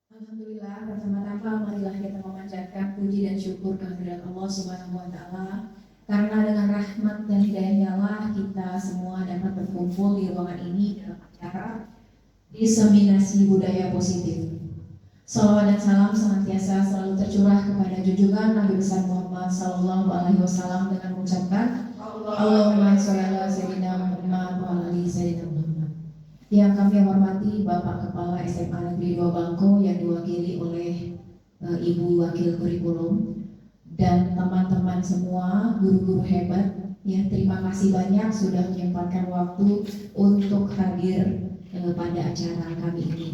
Alhamdulillah, pertama-tama marilah kita memanjatkan puji dan syukur kehadirat Allah Subhanahu wa taala karena dengan rahmat dan hidayahnya lah kita semua dapat berkumpul di ruangan ini dalam acara diseminasi budaya positif. Salawat dan salam senantiasa selalu tercurah kepada junjungan Nabi besar Muhammad Sallallahu Alaihi Wasallam dengan mengucapkan Allahumma sholli ala sayyidina Muhammad wa ala ali sayyidina Muhammad. Yang kami hormati Bapak Kepala SMA Negeri 2 Bangko yang diwakili oleh Ibu Wakil Kurikulum dan teman-teman semua, guru-guru hebat. Ya, terima kasih banyak sudah menyempatkan waktu untuk hadir pada acara kami ini.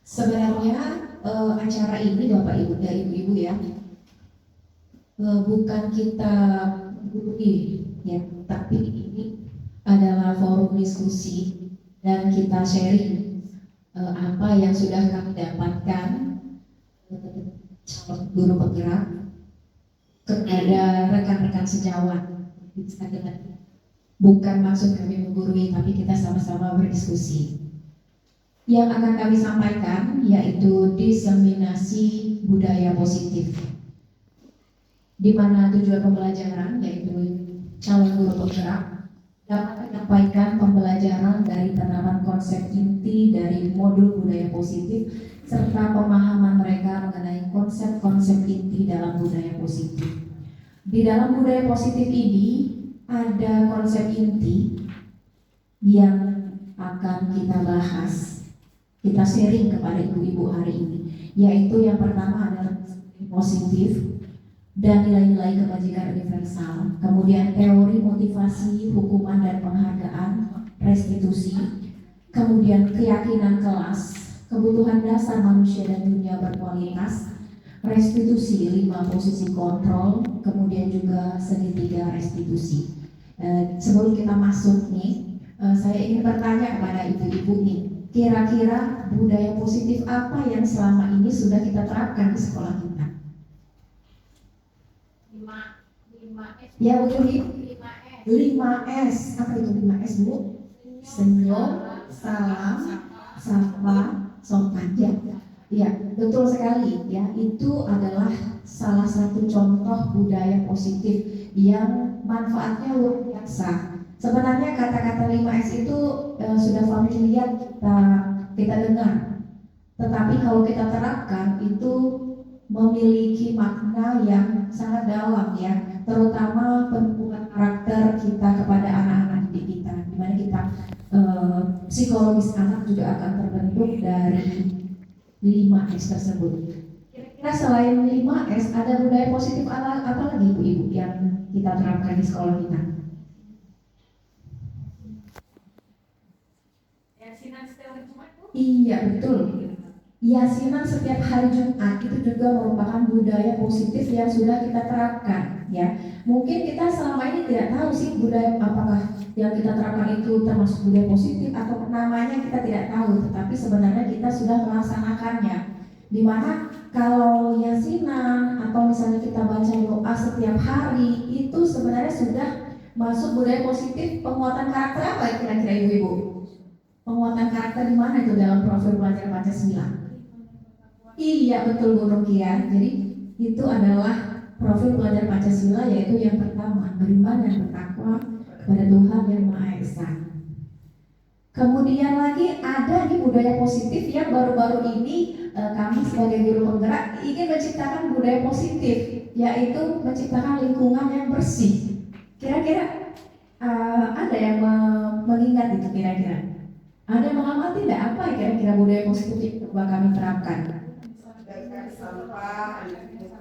Sebenarnya acara ini Bapak Ibu dan Ibu-ibu ya, bukan kita gurui ya, tapi ini adalah forum diskusi dan kita sharing apa yang sudah kami dapatkan guru penggerak kepada rekan-rekan sejawat. Bukan maksud kami menggurui, tapi kita sama-sama berdiskusi. Yang akan kami sampaikan yaitu diseminasi budaya positif, di mana tujuan pembelajaran yaitu calon guru penggerak dapat menyampaikan pembelajaran dari penerapan konsep inti dari modul budaya positif serta pemahaman mereka mengenai konsep-konsep inti dalam budaya positif. Di dalam budaya positif ini ada konsep inti yang akan kita bahas, kita sharing kepada ibu-ibu hari ini, yaitu yang pertama adalah positif dan nilai-nilai kebajikan universal, kemudian teori motivasi, hukuman dan penghargaan, restitusi, kemudian keyakinan kelas, kebutuhan dasar manusia dan dunia berkualitas, restitusi 5 posisi kontrol, kemudian juga segitiga restitusi. Sebelum kita masuk nih, saya ingin bertanya kepada ibu-ibu nih, kira-kira budaya positif apa yang selama ini sudah kita terapkan di sekolah kita? 5S. Ya betul, 5S. Apa itu 5S, Bu? Senyum, salam, sapa, sopan. Ya, betul sekali ya. Itu adalah salah satu contoh budaya positif yang manfaatnya luar biasa. Sebenarnya kata-kata 5S itu sudah familiar kita dengar. Tetapi kalau kita terapkan itu memiliki makna yang sangat dalam ya, terutama penumbuhan karakter kita kepada anak-anak didik kita, di mana kita psikologis anak juga akan terbentuk dari 5S tersebut. Kira-kira selain 5S ada budaya positif apa lagi ibu-ibu yang kita terapkan di sekolah kita? Iya betul. Yasinan setiap hari Jumat itu juga merupakan budaya positif yang sudah kita terapkan ya. Mungkin kita selama ini tidak tahu sih budaya apakah yang kita terapkan itu termasuk budaya positif atau namanya kita tidak tahu, tetapi sebenarnya kita sudah melaksanakannya. Dimana kalau yasinan atau misalnya kita baca doa setiap hari itu sebenarnya sudah masuk budaya positif. Penguatan karakter apa kira-kira ibu-ibu? Penguatan karakter di mana itu dalam profil pelajar Pancasila? Iya betul Bu Rukian. Jadi itu adalah profil pelajar Pancasila, yaitu yang pertama beriman dan bertakwa kepada Tuhan yang Maha Esa. Kemudian lagi ada di budaya positif yang baru-baru ini kami sebagai guru penggerak ingin menciptakan budaya positif, yaitu menciptakan lingkungan yang bersih. Kira-kira ada yang mengingat itu kira-kira? Ada yang mengamati tidak apa kira-kira budaya positif yang coba kami terapkan?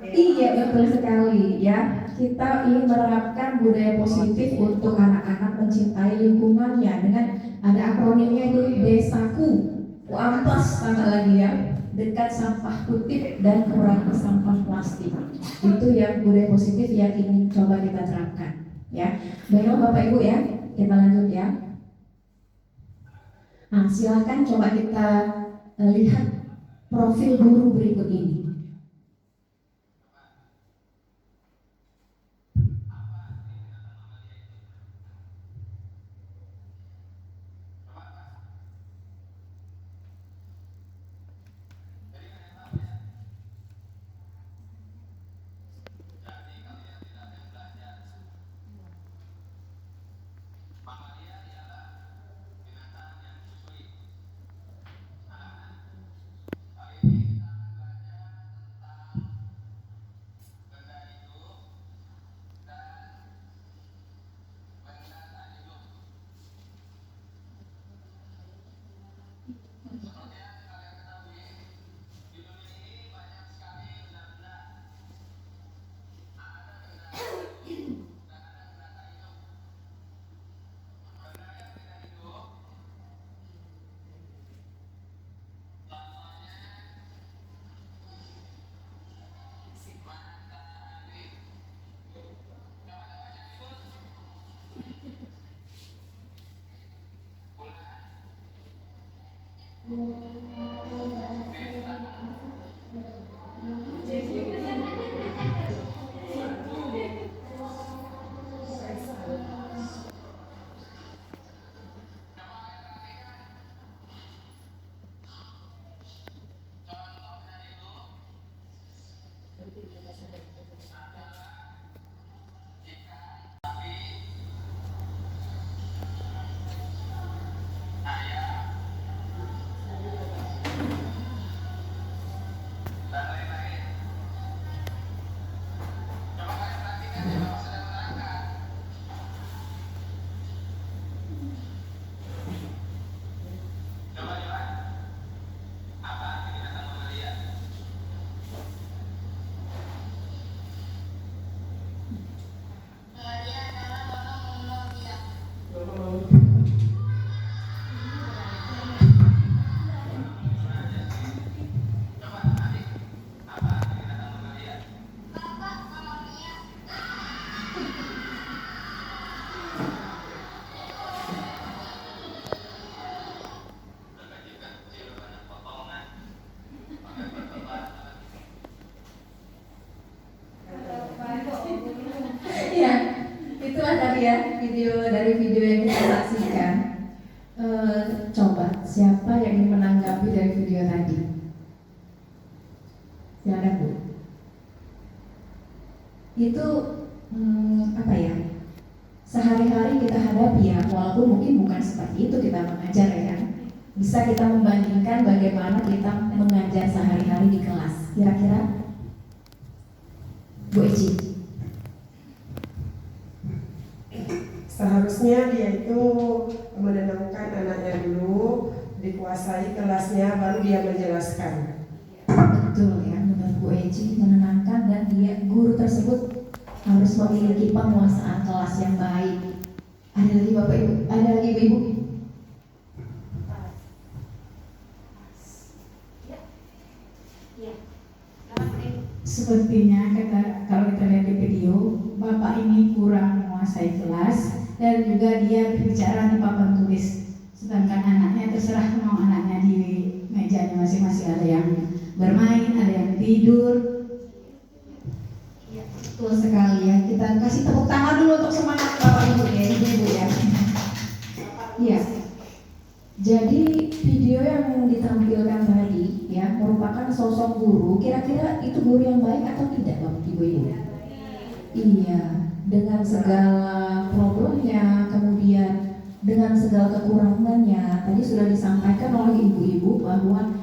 Iya betul sekali ya. Kita ingin menerapkan budaya positif untuk anak-anak mencintai lingkungannya dengan ada akronimnya itu Desaku, Ampas tambah lagi ya, dekat sampah putih dan kurangi sampah plastik. Itu yang budaya positif yang ingin coba kita terapkan ya. Baik Bapak Ibu ya, kita lanjut ya. Nah silakan coba kita lihat profil guru berikut ini. Ya, itulah tadi ya video yang kita saksikan. Coba siapa yang ingin menanggapi dari video tadi? Silakan Bu. Itu apa ya? Sehari-hari kita hadapi ya, walaupun mungkin bukan seperti itu kita mengajar ya kan. Bisa kita membandingkan bagaimana kita mengajar sehari-hari di kelas. Kira-kira Bu Eci. Seharusnya dia itu menenangkan anaknya dulu, dikuasai kelasnya, baru dia menjelaskan. Betul ya, menurut Bu Eci menenangkan dan dia guru tersebut harus memiliki penguasaan kelas yang baik. Ada lagi Bapak Ibu? Ada lagi Ibu? Sepertinya kalau kita lihat di video, Bapak ini kurang menguasai kelas dan juga dia berbicara di papan tulis. Sedangkan anaknya terserah mau anaknya di mejanya masing-masing, ada yang bermain, ada yang tidur. Ya, betul sekali ya. Kita kasih tepuk tangan dulu untuk semangat Bapak Ibu ya, Ibu ya. Iya. Jadi video yang ditampilkan tadi ya merupakan sosok guru. Kira-kira itu guru yang baik atau tidak Bapak Ibu? Iya, dengan segala problemnya, kemudian dengan segala kekurangannya. Tadi sudah disampaikan oleh ibu-ibu bahwa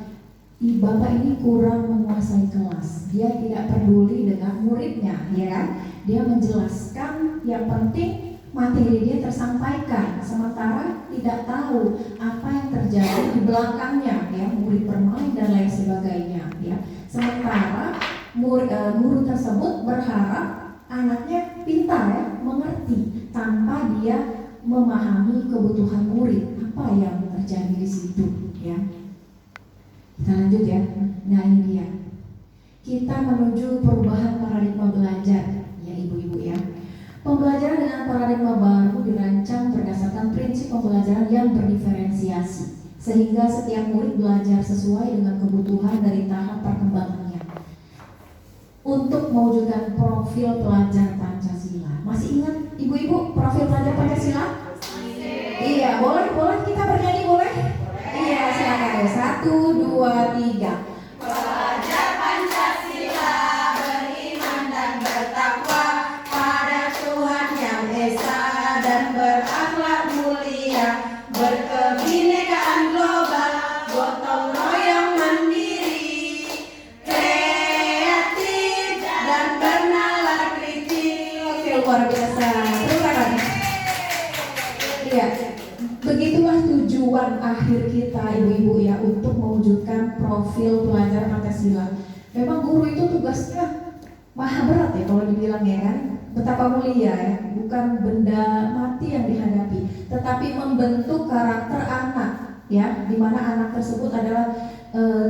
Bapak ini kurang menguasai kelas. Dia tidak peduli dengan muridnya, ya kan? Dia menjelaskan yang penting materi dia tersampaikan, sementara tidak tahu apa yang terjadi di belakangnya, ya, murid bermain dan lain sebagainya, ya. Sementara guru tersebut berharap anaknya pintar, ya, mengerti tanpa dia memahami kebutuhan murid apa yang terjadi di situ, ya. Kita lanjut ya. Nah ini dia. Kita menuju perubahan paradigma belajar, ya ibu-ibu ya. Pembelajaran dengan paradigma baru dirancang berdasarkan prinsip pembelajaran yang berdiferensiasi, sehingga setiap murid belajar sesuai dengan kebutuhan dari tahap perkembangannya. Untuk mewujudkan profil pelajar Pancasila. Masih ingat ibu-ibu profil pelajar Pancasila? Iya, boleh kita bernyanyi boleh? Iya, silakan ya. 1, 2, 3. Pelajar Pancasila beriman dan bertakwa pada Tuhan Yang Esa dan berakhlak mulia, berkebinekaan global, gotong royong mandiri, kreatif dan bernalar kritis. Oke, luar biasa. Terima kasih. Iya. Begitulah tujuan akhir kita ibu-ibu ya untuk mewujudkan profil pelajar Pancasila. Memang guru itu tugasnya maha berat ya kalau dibilang ya kan. Betapa mulia ya, bukan benda mati yang dihadapi, tetapi membentuk karakter anak ya, di mana anak tersebut adalah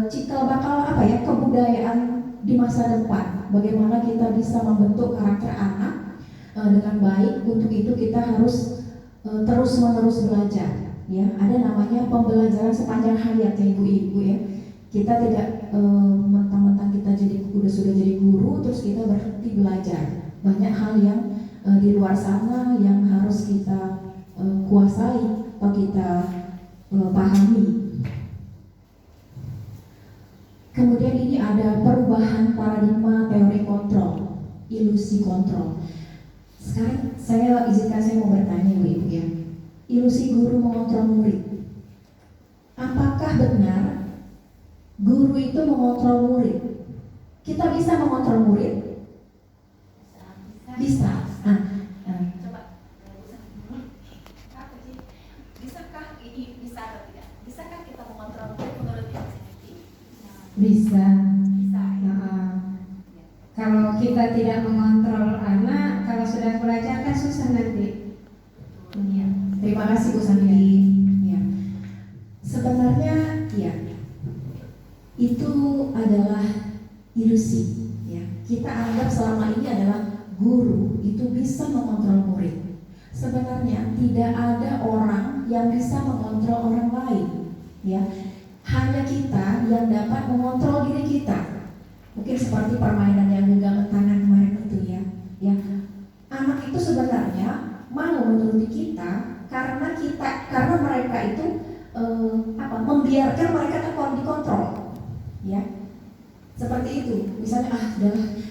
cikal bakal apa ya, kebudayaan di masa depan. Bagaimana kita bisa membentuk karakter anak dengan baik. Untuk itu kita harus terus-menerus belajar ya ada namanya pembelajaran sepanjang hayat ya ibu-ibu ya. Kita tidak mentang-mentang kita sudah jadi guru terus kita berhenti belajar. Banyak hal yang di luar sana yang harus kita kuasai atau kita pahami. Kemudian ini ada perubahan paradigma teori kontrol, ilusi kontrol. Sekarang saya mau bertanya ibu-ibu ya, ilusi guru mengontrol murid. Apakah benar guru itu mengontrol murid? Kita bisa mengontrol murid? Bisa. Coba, bisakah ini bisa atau tidak? Bisakah kita mengontrol murid menurut Ibu Sinti? Bisa. Bisa. Ya. Kalau kita tidak mengontrol anak, kalau sudah belajar kan susah nanti. Ya. Terima kasih Bu Santi. Ya. Sebenarnya ya itu adalah ilusi. Ya. Kita anggap selama ini adalah guru itu bisa mengontrol murid. Sebenarnya tidak ada orang yang bisa mengontrol orang lain. Ya. Hanya kita yang dapat mengontrol diri kita. Mungkin seperti permainan yang genggaman tangan kemarin itu ya. Ya. Anak itu sebenarnya mau menuruti kita karena mereka itu membiarkan mereka dikontrol. Ya. Seperti itu. Misalnya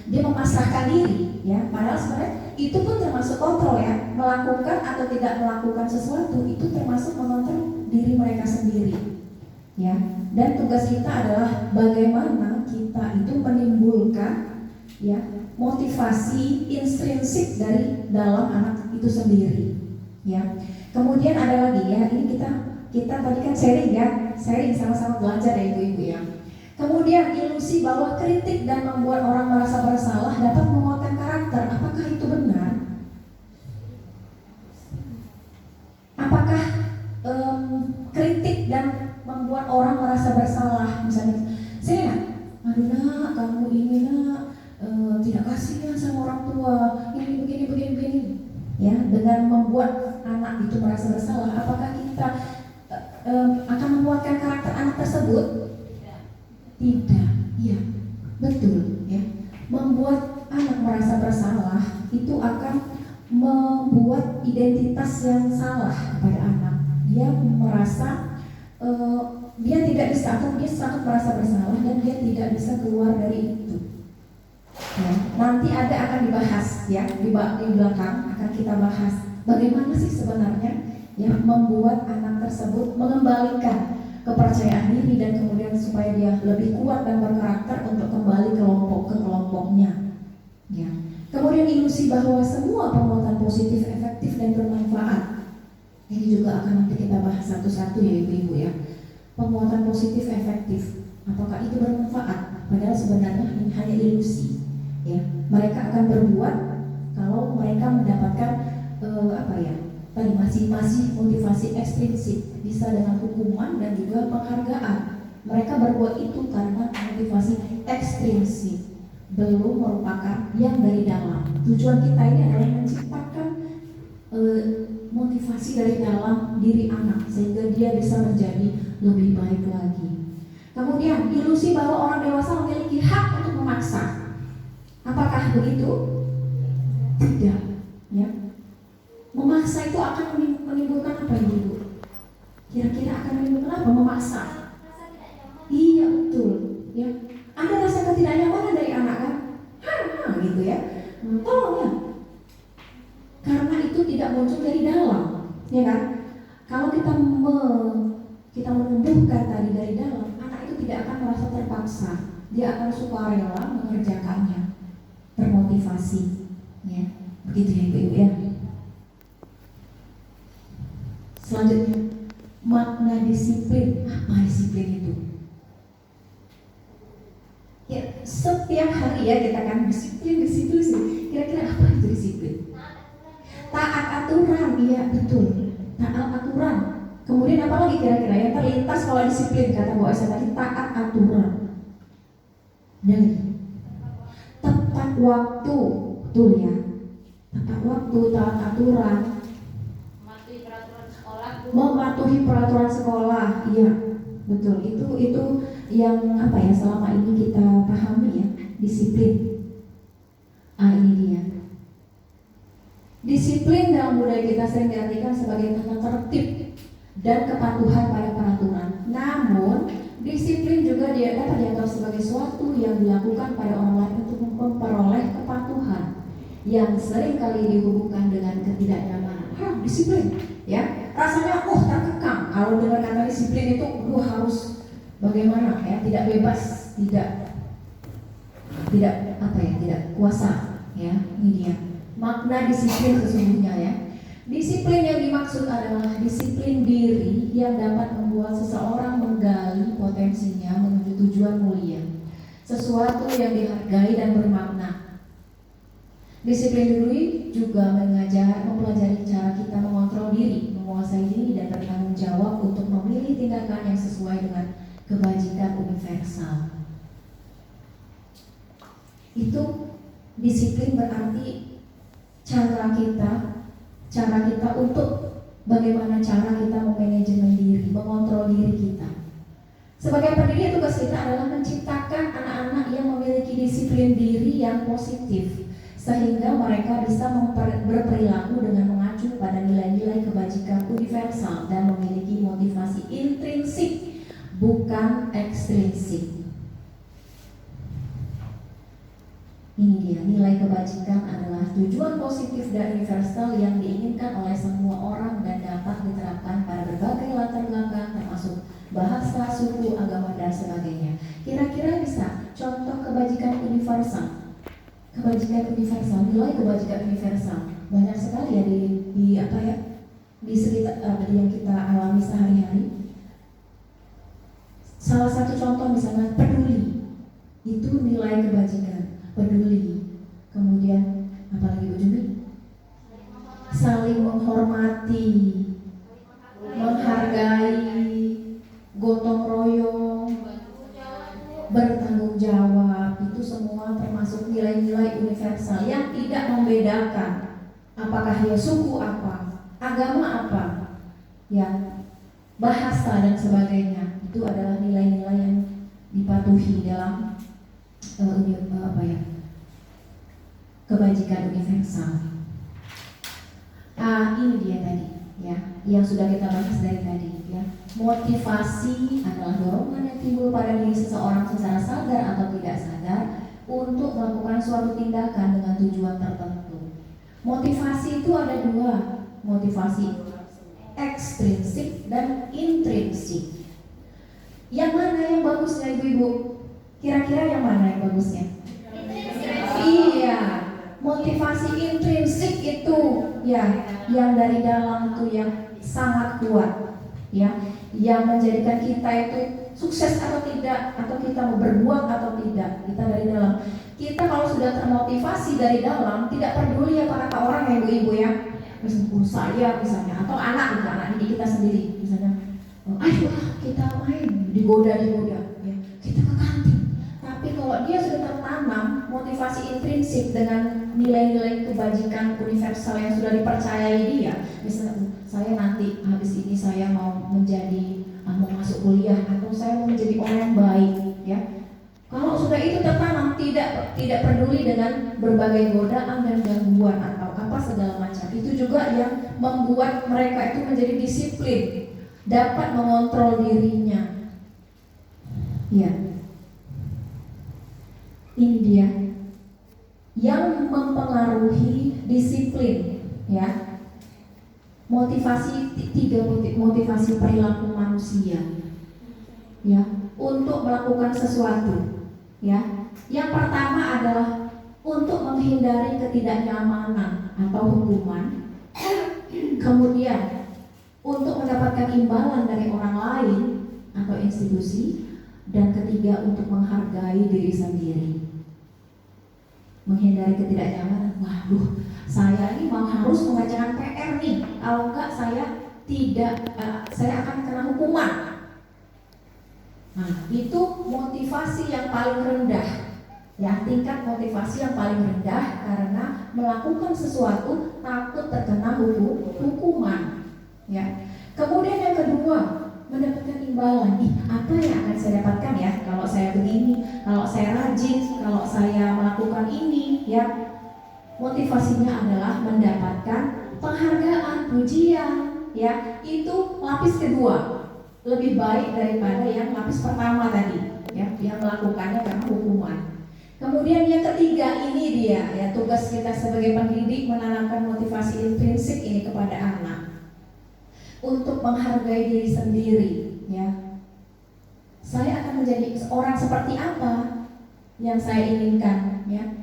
dia memasrahkan diri ya. Padahal sebenarnya itu pun termasuk kontrol ya. Melakukan atau tidak melakukan sesuatu itu termasuk mengontrol diri mereka sendiri. Ya, dan tugas kita adalah bagaimana kita itu menimbulkan ya motivasi intrinsik dari dalam anak itu sendiri. Ya, kemudian ada lagi ya, ini kita tadi kan sharing sama-sama belajar ya ibu-ibu ya. Kemudian ilusi bahwa kritik dan membuat orang merasa bersalah dapat menguatkan karakter. Apakah itu benar? Apakah kritik dan membuat orang merasa bersalah, misalnya saya aduh nak kamu ini nak tidak kasihan sama orang tua ini begini ya, dengan membuat anak itu merasa bersalah, apakah kita akan menguatkan karakter anak tersebut? Tidak, iya betul ya, membuat anak merasa bersalah itu akan membuat identitas yang salah kepada anak. Dia merasa dia tidak bisa atau dia sangat merasa bersalah dan dia tidak bisa keluar dari itu. Ya, nanti akan dibahas ya di belakang akan kita bahas bagaimana sih sebenarnya yang membuat anak tersebut mengembalikan kepercayaan diri dan kemudian supaya dia lebih kuat dan berkarakter untuk kembali ke kelompoknya. Ya. Kemudian ilusi bahwa semua perbuatan positif efektif dan bermanfaat. Ini juga akan nanti kita bahas satu-satu ya ibu-ibu ya. Penguatan positif efektif, apakah itu bermanfaat? Padahal sebenarnya ini hanya ilusi. Ya, mereka akan berbuat kalau mereka mendapatkan masih motivasi ekstrinsik, bisa dengan hukuman dan juga penghargaan. Mereka berbuat itu karena motivasi ekstrinsik, belum merupakan yang dari dalam. Tujuan kita ini adalah menciptakan motivasi dari dalam diri anak sehingga dia bisa menjadi lebih baik lagi. Kemudian ilusi bahwa orang dewasa memiliki hak untuk memaksa. Apakah begitu? Tidak, ya. Memaksa itu akan menimbulkan apa ibu? Kira-kira akan menimbulkan apa memaksa? Iya betul, ya. Ada rasa ketidaknyamanan dari anak kan? Gitu ya. Tolong ya. Karena itu tidak muncul dari dalam, ya kan? Kalau kita menumbuhkan tadi dari dalam, anak itu tidak akan merasa terpaksa, dia akan sukarela mengerjakannya, termotivasi, ya, begitu ya ibu-ibu ya. Selanjutnya, makna disiplin. Apa disiplin itu? Ya, setiap hari ya kita kan disiplin. Kira-kira apa itu disiplin? Taat aturan, iya betul. Taat aturan. Kemudian apa lagi kira-kira yang terlintas kalau disiplin kata Bu Aisyah tadi, taat aturan. Dan tepat waktu, betul ya. Tepat waktu, taat aturan. Mematuhi peraturan sekolah, mematuhi peraturan sekolah, iya betul. Itu yang apa ya selama ini kita pahami ya, disiplin. Ini dia. Disiplin dalam budaya kita sering diartikan sebagai tata tertib dan kepatuhan pada peraturan. Namun disiplin juga dapat dianggap sebagai suatu yang dilakukan pada orang lain untuk memperoleh kepatuhan yang sering kali dihubungkan dengan ketidaknyamanan. Disiplin, ya rasanya terkekang. Kalau dengar kata disiplin itu, harus bagaimana ya? Tidak bebas, tidak apa ya? Tidak kuasa, ya. Ini dia makna disiplin sesungguhnya ya. Disiplin yang dimaksud adalah disiplin diri yang dapat membuat seseorang menggali potensinya menuju tujuan mulia, sesuatu yang dihargai dan bermakna. Disiplin diri juga mempelajari cara kita mengontrol diri, menguasai diri dan bertanggung jawab untuk memilih tindakan yang sesuai dengan kebajikan universal. Itu disiplin berarti cara kita untuk bagaimana cara kita memanajemen diri, mengontrol diri kita. Sebagai pendidik, tugas kita adalah menciptakan anak-anak yang memiliki disiplin diri yang positif, sehingga mereka bisa berperilaku dengan mengacu pada nilai-nilai kebajikan universal dan memiliki motivasi intrinsik, bukan ekstrinsik. Ini dia, nilai kebajikan adalah tujuan positif dan universal yang diinginkan oleh semua orang dan dapat diterapkan pada berbagai latar belakang termasuk bahasa, suku, agama, dan sebagainya. Kira-kira bisa contoh kebajikan universal. Kebajikan universal, nilai kebajikan universal banyak sekali ya di sekitar yang kita alami sehari-hari. Salah satu contoh misalnya peduli, itu nilai kebajikan. Peduli, kemudian apalagi Bu Jumi? Saling menghormati, menghargai, gotong royong, bertanggung jawab. Itu semua termasuk nilai-nilai universal yang tidak membedakan apakah dia suku apa, agama apa, ya, bahasa dan sebagainya. Itu adalah nilai-nilai yang dipatuhi dalam kebajikan universal. Ini dia tadi ya, yang sudah kita bahas dari tadi ya. Motivasi adalah dorongan yang timbul pada diri seseorang secara sadar atau tidak sadar untuk melakukan suatu tindakan dengan tujuan tertentu. Motivasi itu ada dua, motivasi ekstrinsik dan intrinsik. Yang mana yang bagusnya ibu-ibu? Kira-kira yang mana yang bagusnya? Iya, motivasi intrinsik itu ya, yang dari dalam itu yang sangat kuat, ya, yang menjadikan kita itu sukses atau tidak, atau kita mau berbuat atau tidak, kita dari dalam. Kita kalau sudah termotivasi dari dalam, tidak peduli apa kata orang ya ibu-ibu ya, misalnya saya misalnya, atau anak didik kita sendiri misalnya, ayo kita main, digoda ya, kita ke kantin. Tapi kalau dia sudah tertanam motivasi intrinsik dengan nilai-nilai kebajikan universal yang sudah dipercayai dia, misalnya saya nanti habis ini saya mau masuk kuliah atau saya mau menjadi orang yang baik, ya. Kalau sudah itu tertanam, tidak peduli dengan berbagai godaan dan gangguan atau apa segala macam. Itu juga yang membuat mereka itu menjadi disiplin, dapat mengontrol dirinya. Ya. Ini dia yang mempengaruhi disiplin, ya. Motivasi, tiga motivasi perilaku manusia, ya, untuk melakukan sesuatu, ya. Yang pertama adalah untuk menghindari ketidaknyamanan atau hukuman. Kemudian untuk mendapatkan imbalan dari orang lain atau institusi. Dan ketiga, untuk menghargai diri sendiri, menghindari ketidaknyamanan. Waduh, saya ini harus mengerjakan PR nih, kalau enggak saya akan kena hukuman. Nah, itu motivasi yang paling rendah, ya, tingkat motivasi yang paling rendah karena melakukan sesuatu takut terkena hukuman, ya. Kemudian yang kedua, mendapatkan imbalan. Apa yang akan saya dapatkan ya kalau saya begini, kalau saya rajin, kalau saya melakukan ini ya. Motivasinya adalah mendapatkan penghargaan, pujian ya. Itu lapis kedua. Lebih baik daripada yang lapis pertama tadi ya, yang melakukannya karena hukuman. Kemudian yang ketiga ini dia ya, tugas kita sebagai pendidik menanamkan motivasi intrinsik ini kepada anak untuk menghargai diri sendiri ya. Saya akan menjadi orang seperti apa yang saya inginkan ya.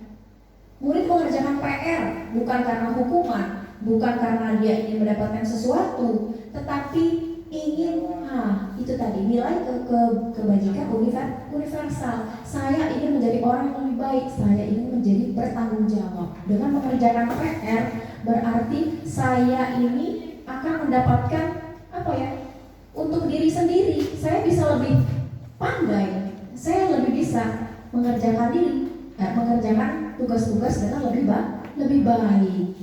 Murid mengerjakan PR bukan karena hukuman, bukan karena dia ingin mendapatkan sesuatu, tetapi ingin itu tadi nilai kebajikan universal. Saya ingin menjadi orang yang lebih baik, saya ingin menjadi bertanggung jawab. Dengan mengerjakan PR berarti saya ini akan mendapatkan apa ya? Untuk diri sendiri, saya bisa lebih pandai, saya lebih bisa mengerjakan tugas-tugas dengan lebih baik.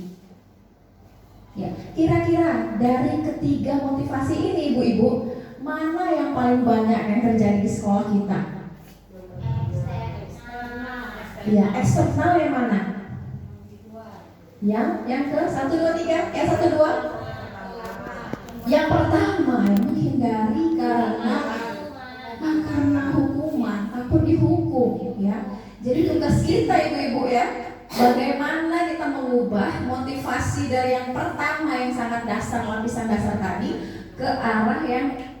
Ya, kira-kira dari ketiga motivasi ini, ibu-ibu, mana yang paling banyak yang terjadi di sekolah kita? Ya, eksternal yang mana? Yang ke 1, 2, 3, yang 1, 2. Yang pertama, menghindari karena hukuman, takut dihukum, ya. Jadi tugas kita ibu-ibu ya, bagaimana kita mengubah motivasi dari yang pertama yang sangat dasar, lapisan dasar tadi, ke arah yang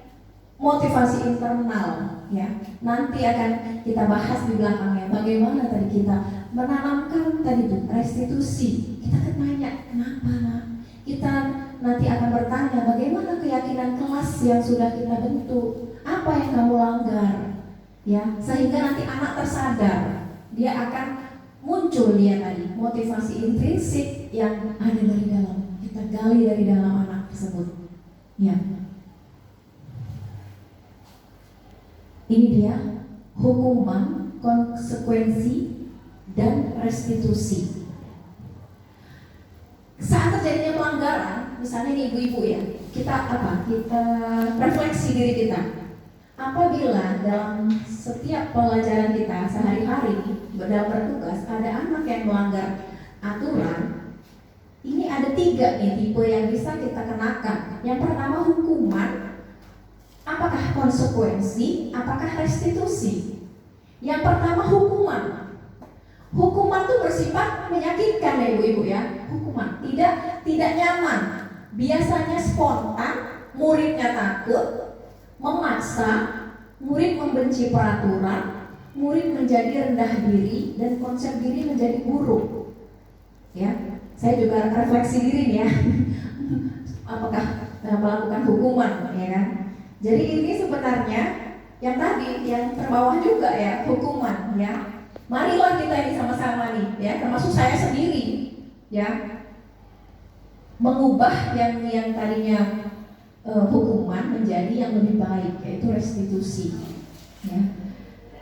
motivasi internal ya. Nanti akan kita bahas di belakangnya bagaimana tadi kita menanamkan tadi itu restitusi. Kita akan tanya kenapa nak? Kita nanti akan bertanya bagaimana keyakinan kelas yang sudah kita bentuk, apa yang kamu langgar ya, sehingga nanti anak tersadar. Dia akan muncul dia tadi motivasi intrinsik yang ada dari dalam. Kita gali dari dalam anak tersebut. Ya. Ini dia hukuman, konsekuensi, dan restitusi. Saat terjadinya pelanggaran, misalnya nih ibu-ibu ya, kita refleksi diri kita. Apabila dalam setiap pelajaran kita sehari-hari dalam bertugas ada anak yang melanggar aturan, ini ada 3 nih tipe yang bisa kita kenakan. Yang pertama hukuman, apakah konsekuensi, apakah restitusi? Yang pertama hukuman. Hukuman itu bersifat menyakitkan ya ibu-ibu ya. Hukuman tidak nyaman, biasanya spontan, muridnya takut, memaksa, murid membenci peraturan, murid menjadi rendah diri, dan konsep diri menjadi buruk. Ya, saya juga refleksi diri nih ya. Apakah melakukan hukuman, ya kan? Jadi ini sebenarnya yang tadi, yang terbawah juga ya, hukuman, ya. Marilah kita ini sama-sama nih, ya, termasuk saya sendiri, ya, mengubah yang tadinya hukuman menjadi yang lebih baik, yaitu restitusi. Ya.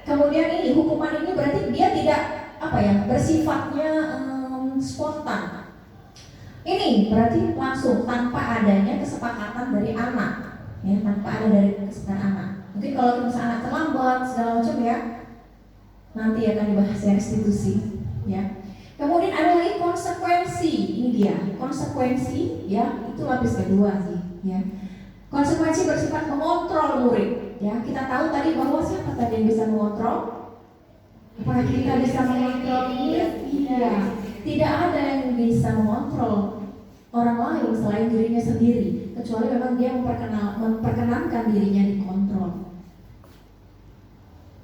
Kemudian ini hukuman ini berarti dia tidak bersifatnya spontan. Ini berarti langsung tanpa adanya kesepakatan dari anak, ya, tanpa ada dari kesepakatan anak. Mungkin kalau misalnya anak terlambat segala macam ya, nanti akan dibahas restitusi. Ya. Kemudian ada lagi konsekuensi. Ini dia konsekuensi, ya, itu lapis kedua sih, ya. Konsekuensi bersifat mengontrol murid. Ya, kita tahu tadi bahwa siapa tadi yang bisa mengontrol? Apakah kita bisa mengontrol murid? Iya. Tidak ada yang bisa mengontrol orang lain selain dirinya sendiri, kecuali memang dia memperkenankan dirinya dikontrol.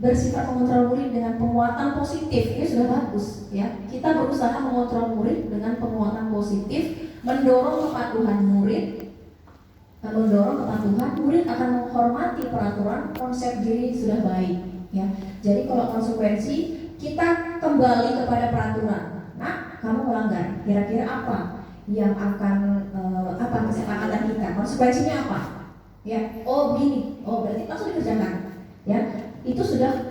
Bersifat mengontrol murid dengan penguatan positif, ini sudah bagus ya. Kita berusaha mengontrol murid dengan penguatan positif, mendorong kepatuhan murid. Murid akan menghormati peraturan, konsep diri sudah baik ya. Jadi kalau konsekuensi, kita kembali kepada peraturan. Nah, kamu melanggar, kira-kira apa yang akan kesepakatan kita? Konsekuensinya apa? Ya, oh begini, oh berarti langsung dikerjakan. Ya, itu sudah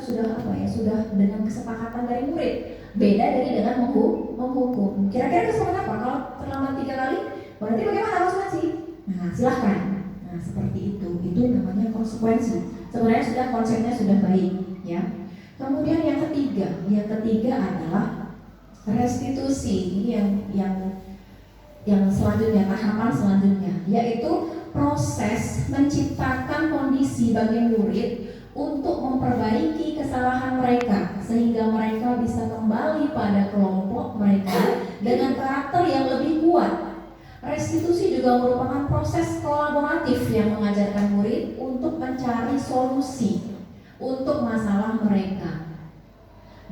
dengan kesepakatan dari murid. Beda dari dengan menghukum. Kira-kira kesepakatan apa? Kalau terlambat 3 kali, berarti bagaimana konsekuensi? Nah, silahkan. Nah, Nah, seperti itu namanya konsekuensi. Sebenarnya konsepnya sudah baik, ya. Kemudian yang ketiga adalah restitusi. Ini yang selanjutnya, tahapan selanjutnya, yaitu proses menciptakan kondisi bagi murid untuk memperbaiki kesalahan mereka sehingga mereka bisa kembali pada kelompok mereka dengan karakter yang lebih kuat. Restitusi juga merupakan proses kolaboratif yang mengajarkan murid untuk mencari solusi untuk masalah mereka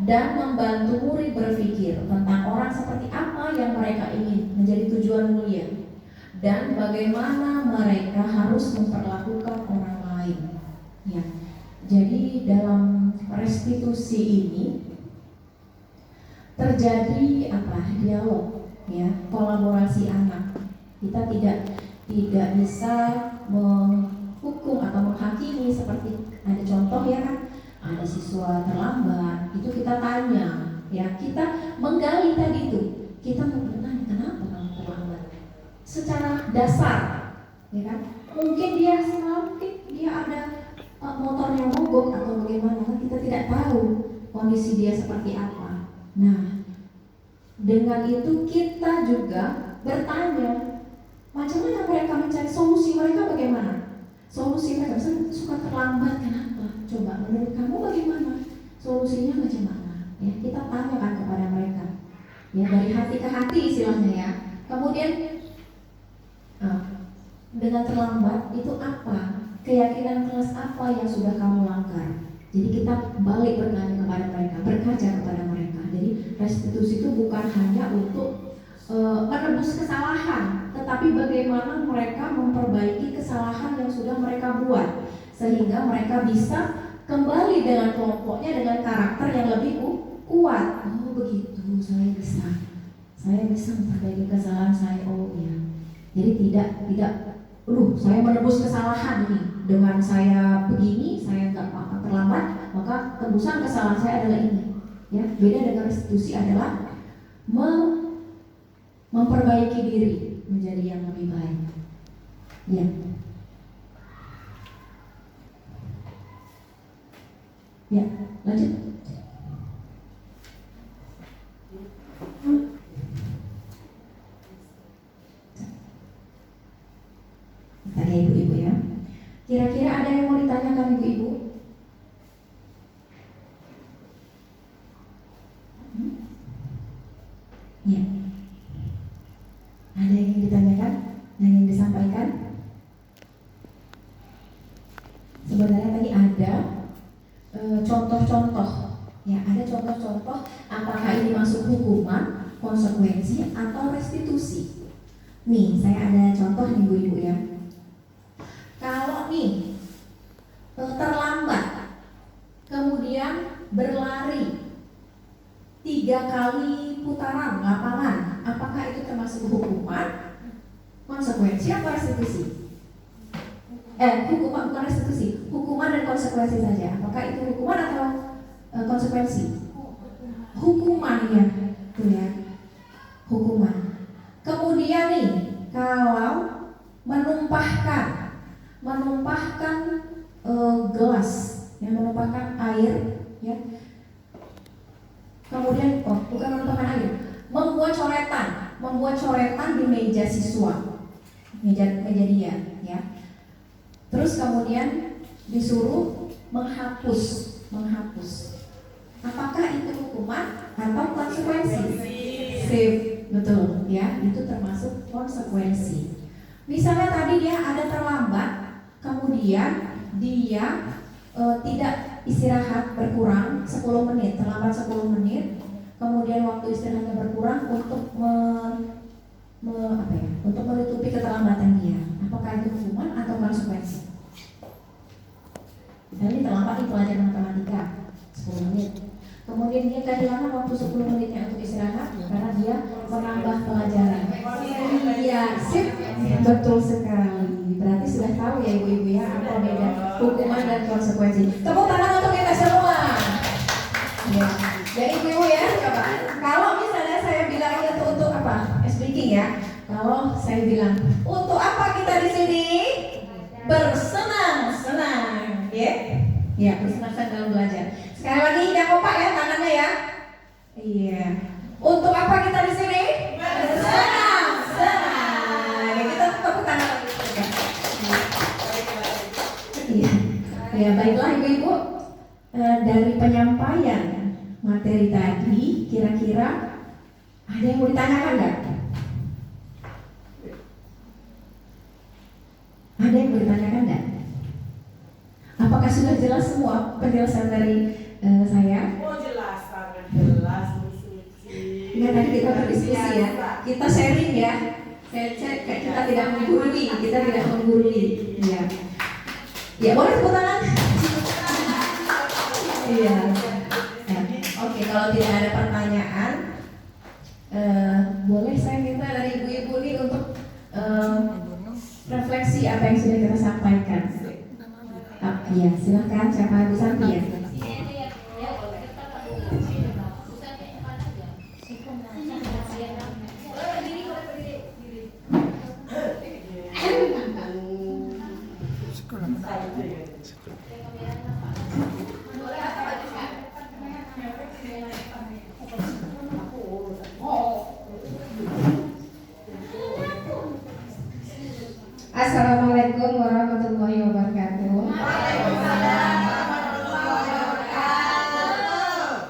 dan membantu murid berpikir tentang orang seperti apa yang mereka ingin menjadi tujuan mulia dan bagaimana mereka harus memperlakukan orang lain. Ya. Jadi dalam restitusi ini terjadi dialog, ya, kolaborasi anak. Kita tidak bisa menghukum atau menghakimi seperti ada contoh, ya kan, ada siswa terlambat, itu kita tanya, ya, kita menggali tadi itu, kita bertanya kenapa kamu terlambat secara dasar, ya kan, mungkin dia ada motornya mogok atau bagaimana, kan kita tidak tahu kondisi dia seperti apa. Nah, dengan itu kita juga bertanya macam mana mereka mencari solusi mereka, bagaimana solusi mereka, misalnya suka terlambat kenapa, coba menurut kamu bagaimana solusinya, macam mana, ya, kita tanyakan kepada mereka, ya, dari hati ke hati istilahnya, ya. Kemudian dengan terlambat itu apa, keyakinan kelas apa yang sudah kamu langgar. Jadi kita balik bertanya kepada mereka, berkaca kepada mereka. Jadi restitusi itu bukan hanya untuk menebus kesalahan, tetapi bagaimana mereka memperbaiki kesalahan yang sudah mereka buat sehingga mereka bisa kembali dengan kelompoknya dengan karakter yang lebih kuat. Oh begitu, saya bisa memperbaiki kesalahan saya. Oh ya, jadi tidak saya menebus kesalahan ini dengan saya begini, saya nggak terlambat, maka tebusan kesalahan saya adalah ini. Ya, beda dengan restitusi adalah memperbaiki diri menjadi yang lebih baik. Ya. Ya, lanjut. Tanya ibu-ibu, ya. Kira-kira ada yang mau ditanyakan ibu-ibu? Ya. Ada yang ingin ditanyakan? Yang ingin disampaikan? Sebenarnya tadi ada contoh-contoh, ya, ada contoh-contoh apakah ini masuk hukuman, konsekuensi, atau restitusi. Nih, saya ada contoh nih ibu-ibu, ya. Kalau nih terlambat, kemudian berlari 3 kali putaran lapangan, apakah itu termasuk hukuman, konsekuensi, atau restitusi? Hukuman bukan restitusi, hukuman dan konsekuensi saja. Apakah itu hukuman atau konsekuensi? Hukuman, ya, tuh, ya, hukuman. Kemudian nih, kalau menumpahkan gelas, yang menumpahkan air, ya. Kemudian bukan menumpahkan air, membuat coretan di meja siswa, meja dia, ya. Terus kemudian disuruh menghapus. Apakah itu hukuman atau konsekuensi? Sip, betul, ya, itu termasuk konsekuensi. Misalnya tadi dia ada terlambat, kemudian dia tidak istirahat, berkurang 10 menit, terlambat 10 menit, kemudian waktu istirahatnya berkurang untuk untuk menutupi keterlambatan dia. Apakah itu hukuman atau konsekuensi? Misalnya terlambat di pelajaran matematika 10 menit, kemudian dia kehilangan waktu 10 menitnya untuk istirahat karena dia menambah pelajaran. Iya, sip, betul sekali. Berarti sudah tahu ya ibu-ibu, ya, apa beda hukuman dan konsekuensi. Tepuk tangan untuk kita semua. Ya, jadi ibu-ibu, ya, coba. Kalau misalnya saya bilang itu untuk apa? Speaking, ya. Kalau saya bilang untuk apa kita di sini? bersenang-senang, ya. Ya, bersenang-senang dalam belajar. Sekali lagi yang kompak ya tangannya ya. Iya. Untuk apa kita di sini? Bersenang-senang. Ya, kita tepuk tangan lagi. Iya. Ya, baiklah Ibu-ibu. Dari penyampaian materi tadi, kira-kira ada yang mau ditanyakan nggak? Ada yang mau ditanyakan nggak? Apakah sudah jelas semua penjelasan dari saya? Oh jelas, sangat jelas Bu Suci. Enggak, tadi kita berdiskusi ya. Kita sharing ya. Kita tidak menggurui, Ya. Ya, boleh tepuk tangan? Iya. Oke, kalau tidak ada pertanyaan, boleh saya minta dari ibu-ibu ini untuk refleksi apa yang sudah kita sampaikan. Iya, silakan. Siapa Bu Santi ya? Assalamualaikum warahmatullahi wabarakatuh.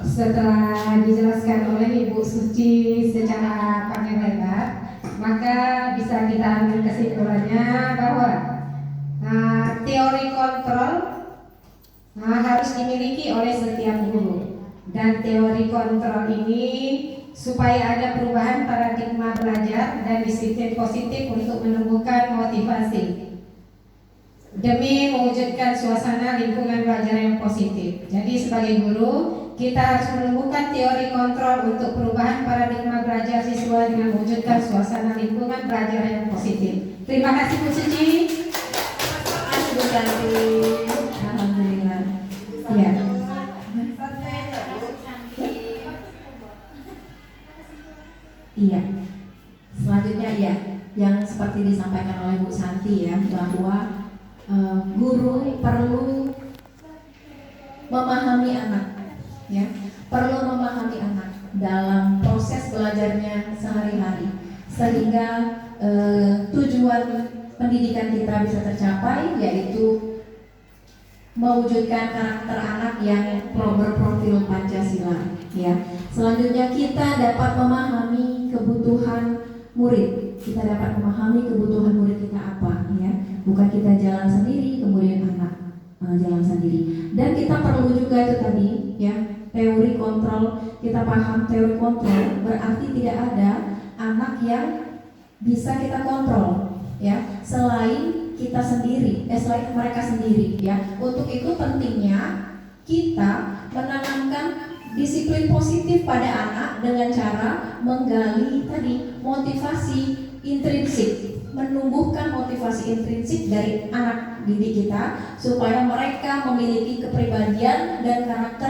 Setelah dijelaskan oleh Ibu Suci secara panjang lebar, maka bisa kita ambil kesimpulannya bahwa teori kontrol harus dimiliki oleh setiap guru, dan teori kontrol ini supaya ada perubahan paradigma belajar dan disiplin positif untuk menumbuhkan motivasi demi mewujudkan suasana lingkungan belajar yang positif. Jadi sebagai guru, kita harus menumbuhkan teori kontrol untuk perubahan paradigma belajar siswa dengan mewujudkan suasana lingkungan belajar yang positif. Terima kasih Bu Suci. Bu Santi. Alhamdulillah. Ya. Iya. Selanjutnya ya, yang seperti disampaikan oleh Bu Santi ya, bahwa guru perlu memahami anak, ya, perlu memahami anak dalam proses belajarnya sehari-hari, sehingga tujuan pendidikan kita bisa tercapai, yaitu mewujudkan karakter anak yang berprofil Pancasila. Ya. Selanjutnya kita dapat memahami kebutuhan murid. Kita dapat memahami kebutuhan murid kita apa, ya. Bukan kita jalan sendiri, kemudian anak jalan sendiri. Dan kita perlu juga itu tadi, ya, teori kontrol. Kita paham teori kontrol berarti tidak ada anak yang bisa kita kontrol, ya, selain kita sendiri, selain mereka sendiri, ya. Untuk itu pentingnya kita menanamkan disiplin positif pada anak dengan cara menggali tadi motivasi intrinsik, menumbuhkan motivasi intrinsik dari anak didik kita supaya mereka memiliki kepribadian dan karakter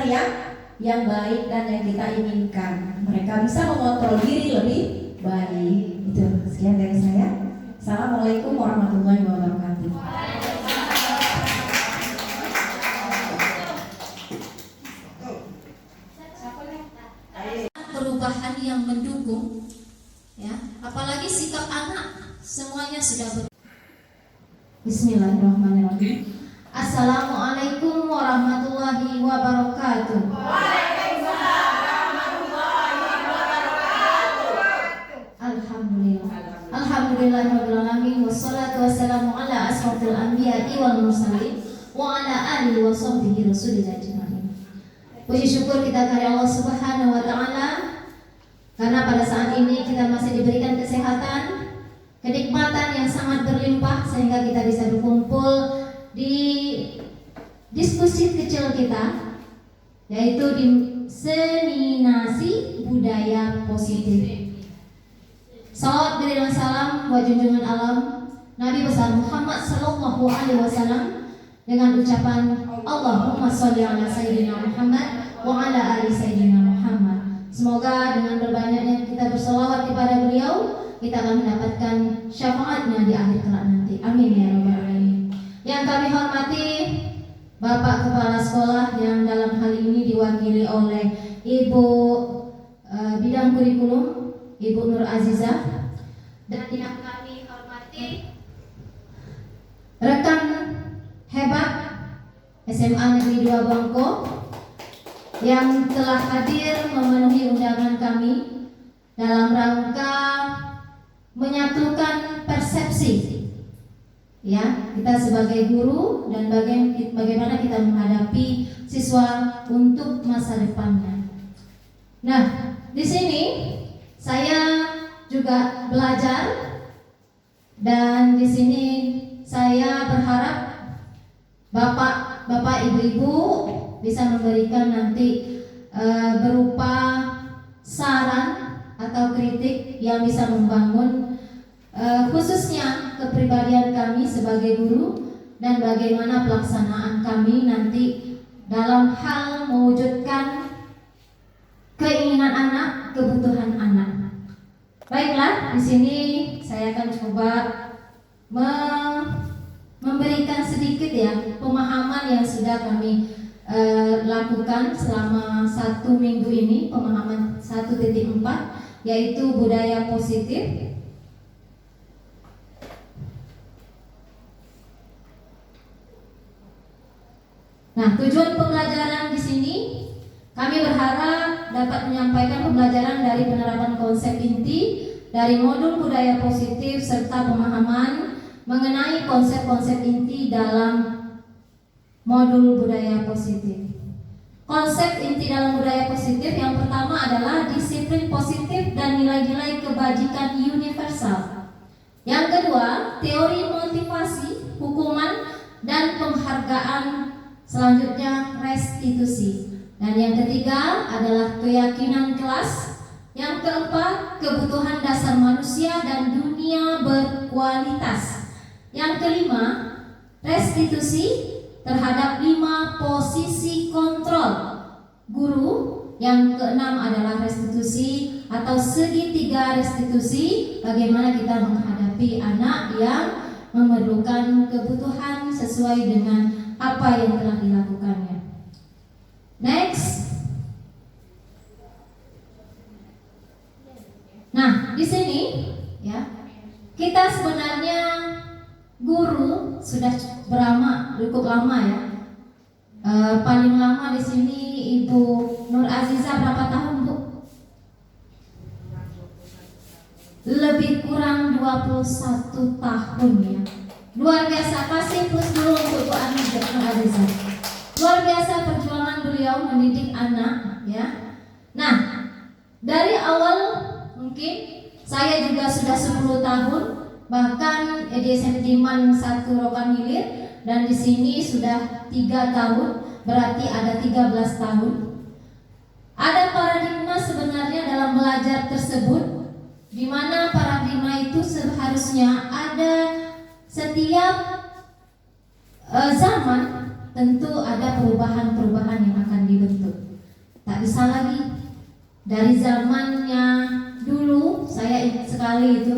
yang baik dan yang kita inginkan. Mereka bisa mengontrol diri lebih baik. Itu sekian dari saya. Assalamualaikum warahmatullahi wabarakatuh. Perubahan yang mendukung, ya, apalagi sikap anak semuanya sudah Bismillahirrahmanirrahim. Assalamualaikum warahmatullahi wabarakatuh. Alhamdulillah. Alhamdulillahirabbil alamin wassalatu wassalamu ala asrofil anbiya'i wal mursalin wa ala alihi wa sahbihi rasulillah ajmain. Puji syukur kita kepada Allah Subhanahu wa taala karena pada saat ini kita masih diberikan kesehatan, kenikmatan yang sangat berlimpah sehingga kita bisa berkumpul di diskusi kecil kita, yaitu di seminasi budaya positif. Salawat berilah salam buat junjungan alam Nabi besar Muhammad sallallahu alaihi wasallam dengan ucapan Allahumma sholli ala sayyidina Muhammad wa ala ali sayyidina Muhammad. Semoga dengan berbanyaknya kita berselawat kepada beliau, kita akan mendapatkan syafaatnya di akhir kelak nanti. Amin ya rabbal alamin. Yang kami hormati Bapak Kepala Sekolah yang dalam hal ini diwakili oleh Ibu Bidang Kurikulum, Ibu Nur Azizah, dan yang kami hormati rekan hebat SMA Negeri 2 Bangko yang telah hadir memenuhi undangan kami dalam rangka menyatukan persepsi, ya, kita sebagai guru dan bagaimana kita menghadapi siswa untuk masa depannya. Nah, di sini saya juga belajar dan di sini saya berharap Bapak, Ibu-ibu bisa memberikan nanti berupa saran atau kritik yang bisa membangun khususnya kepribadian kami sebagai guru dan bagaimana pelaksanaan kami nanti dalam hal mewujudkan keinginan anak, kebutuhan anak. Baiklah, di sini saya akan coba memberikan sedikit ya pemahaman yang sudah kami lakukan selama 1 minggu ini, pemahaman 1.4 yaitu budaya positif. Nah, tujuan pembelajaran di sini kami berharap dapat menyampaikan pembelajaran dari penerapan konsep inti dari modul budaya positif serta pemahaman mengenai konsep-konsep inti dalam modul budaya positif. Konsep inti dalam budaya positif yang pertama adalah disiplin positif dan nilai-nilai kebajikan universal. Yang kedua, teori motivasi, hukuman, dan penghargaan. Selanjutnya, restitusi. Dan yang ketiga adalah keyakinan kelas. Yang keempat, kebutuhan dasar manusia dan dunia berkualitas. Yang kelima, restitusi terhadap 5 posisi kontrol guru. Yang keenam adalah restitusi atau segitiga restitusi, bagaimana kita menghadapi anak yang memerlukan kebutuhan sesuai dengan apa yang telah dilakukannya. Next. Nah, di sini ya, kita sebenarnya guru sudah cukup lama ya. Paling lama di sini Ibu Nur Azizah berapa tahun, Bu? Lebih kurang 21 tahun ya. Luar biasa, kasih plus dulu untuk Bu Nur Azizah. Luar biasa perjuangan beliau mendidik anak ya. Nah, dari awal mungkin saya juga sudah 10 tahun, bahkan di SMP Man 1 Rokan Hilir, dan di sini sudah 3 tahun, berarti ada 13 tahun. Ada paradigma sebenarnya dalam belajar tersebut, di mana paradigma itu seharusnya ada setiap zaman, tentu ada perubahan-perubahan yang akan dibentuk. Tak bisa lagi dari zamannya dulu, saya ingat sekali itu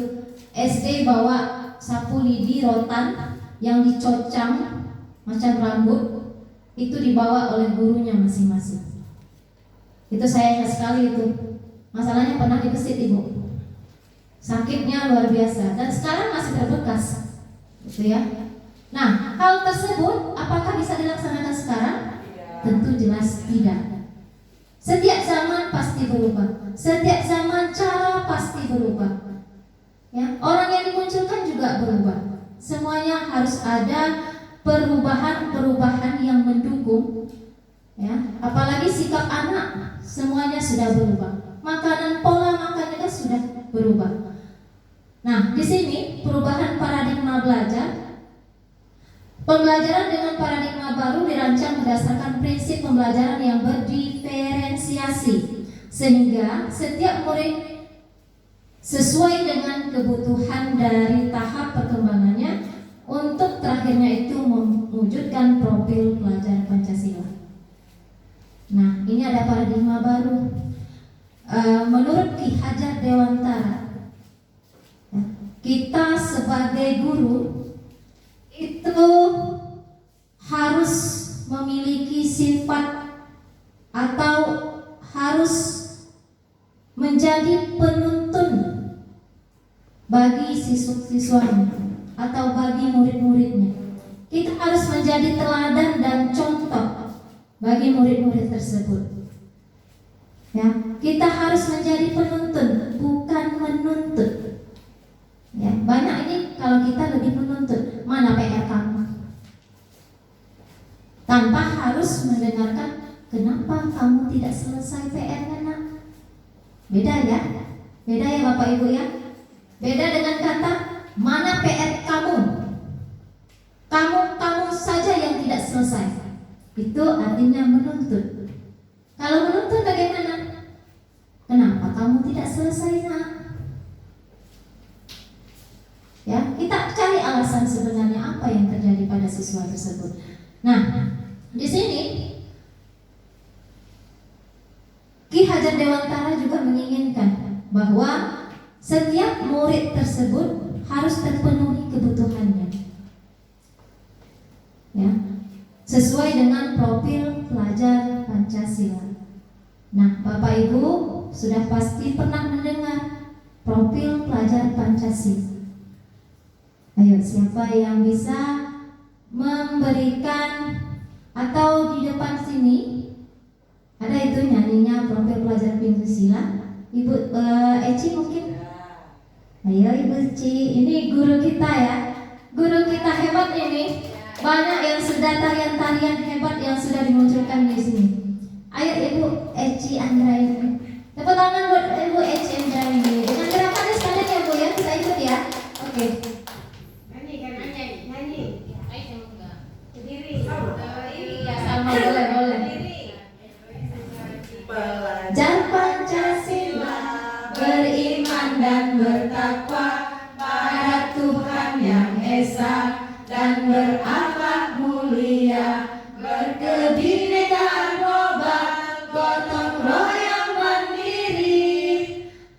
SD bawa sapu lidi rotan yang dicocang macam rambut, itu dibawa oleh gurunya masing-masing. Itu saya ingat sekali itu. Masalahnya pernah dibesit Ibu. Sakitnya luar biasa dan sekarang masih terbekas. Gitu ya. Nah, hal tersebut apakah bisa dilaksanakan sekarang? Tentu jelas tidak. Setiap zaman pasti berubah. Setiap zaman cara pasti berubah. Ya, orang yang dimunculkan juga berubah. Semuanya harus ada perubahan-perubahan yang mendukung. Ya, apalagi sikap anak semuanya sudah berubah. Makanan, pola makan juga sudah berubah. Nah, di sini perubahan paradigma belajar. Pembelajaran dengan paradigma baru dirancang berdasarkan prinsip pembelajaran yang berdiferensiasi, sehingga setiap murid sesuai dengan kebutuhan dari tahap perkembangannya untuk terakhirnya itu mewujudkan profil pelajar Pancasila. Nah, ini ada paradigma baru. Menurut Ki Hajar Dewantara, kita sebagai guru itu harus memiliki sifat atau harus menjadi penuntun bagi siswa-siswanya atau bagi murid-muridnya. Kita harus menjadi teladan dan contoh bagi murid-murid tersebut. Ya, kita harus menjadi penuntun, bukan menuntut. Ya, banyak ini kalau kita lebih menuntut, mana PR kamu? Tanpa harus mendengarkan, kenapa kamu tidak selesai PR-nya, nak? Beda ya? Beda ya Bapak Ibu ya? Beda dengan kata, mana PR kamu? Kamu saja yang tidak selesai. Itu artinya menuntut. Kalau menuntut bagaimana? Kenapa kamu tidak selesai, nak? Ya, kita cari alasan sebenarnya apa yang terjadi pada siswa tersebut. Nah, di sini Ki Hajar Dewantara juga menginginkan bahwa setiap murid tersebut harus terpenuhi kebutuhannya, ya, sesuai dengan profil pelajar Pancasila. Nah, Bapak Ibu sudah pasti pernah mendengar profil pelajar Pancasila. Ayo, siapa yang bisa memberikan atau di depan sini ada itu nyanyinya profil pelajar Pancasila? Ibu Eci mungkin? Ayo Ibu Eci, ini guru kita ya. Guru kita hebat ini. Banyak yang sudah tarian-tarian hebat yang sudah dimunculkan di sini. Ayo Ibu Eci Andraini. Tepuk tangan buat Ibu Eci Andraini. Dengan gerakannya sekalian ya Bu ya, kita ikut ya. Oke. Sama boleh. Pelajar Pancasila beriman dan bertakwa pada Tuhan Yang Esa dan berakhlak mulia, berkebinekaan global, gotong royong mandiri,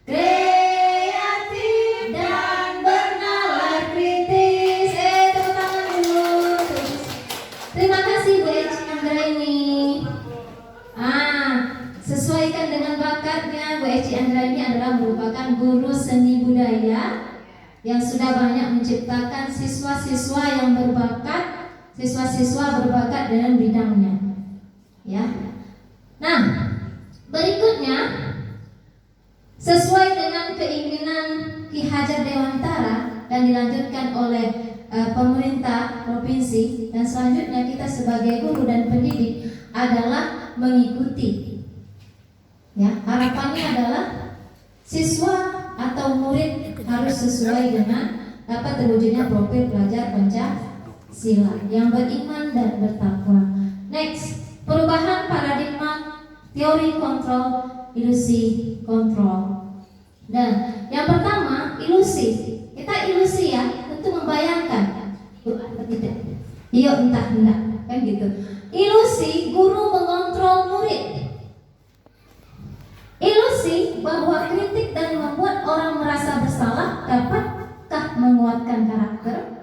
kreatif dan bernalar kritis. Tepuk tangan dulu. Terima kasih Bu Eci Anggraini. Sesuaikan dengan bakatnya, Bu Eci Anggraini adalah merupakan guru seni budaya yang sudah banyak menciptakan siswa-siswa yang berbakat, siswa-siswa berbakat dengan bidangnya. Ya. Nah, berikutnya sesuai dengan keinginan Ki Hajar Dewantara dan dilanjutkan oleh pemerintah provinsi, dan selanjutnya kita sebagai guru dan pendidik adalah mengikuti. Ya, harapannya adalah siswa atau murid harus sesuai dengan dapat terwujudnya profil pelajar Pancasila yang beriman dan bertakwa. Next, perubahan paradigma teori kontrol, ilusi kontrol. Dan yang pertama, ilusi. Kita ilusi ya, tentu membayangkan. Iya entah enggak, kan gitu. Ilusi guru mengontrol murid. Ilusi bahwa kritik dan membuat orang merasa bersalah dapatkah menguatkan karakter?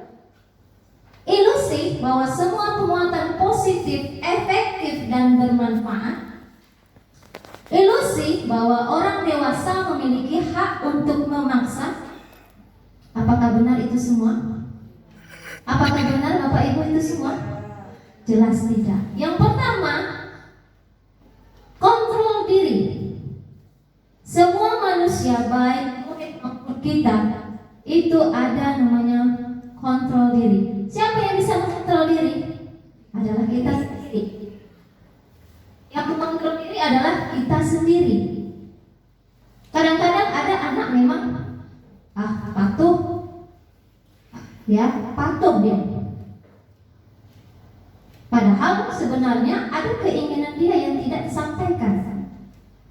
Ilusi bahwa semua penguatan positif, efektif dan bermanfaat. Ilusi bahwa orang dewasa memiliki hak untuk memaksa. Apakah benar itu semua? Apakah benar Bapak Ibu itu semua? Jelas tidak. Yang pertama, kontrol diri. Semua manusia, baik murid maupun kita, itu ada namanya kontrol diri. Siapa yang bisa mengontrol diri? Adalah kita sendiri. Yang mengontrol diri adalah kita sendiri. Kadang-kadang ada anak memang patuh, ya patuh dia. Padahal sebenarnya ada keinginan dia yang tidak disampaikan.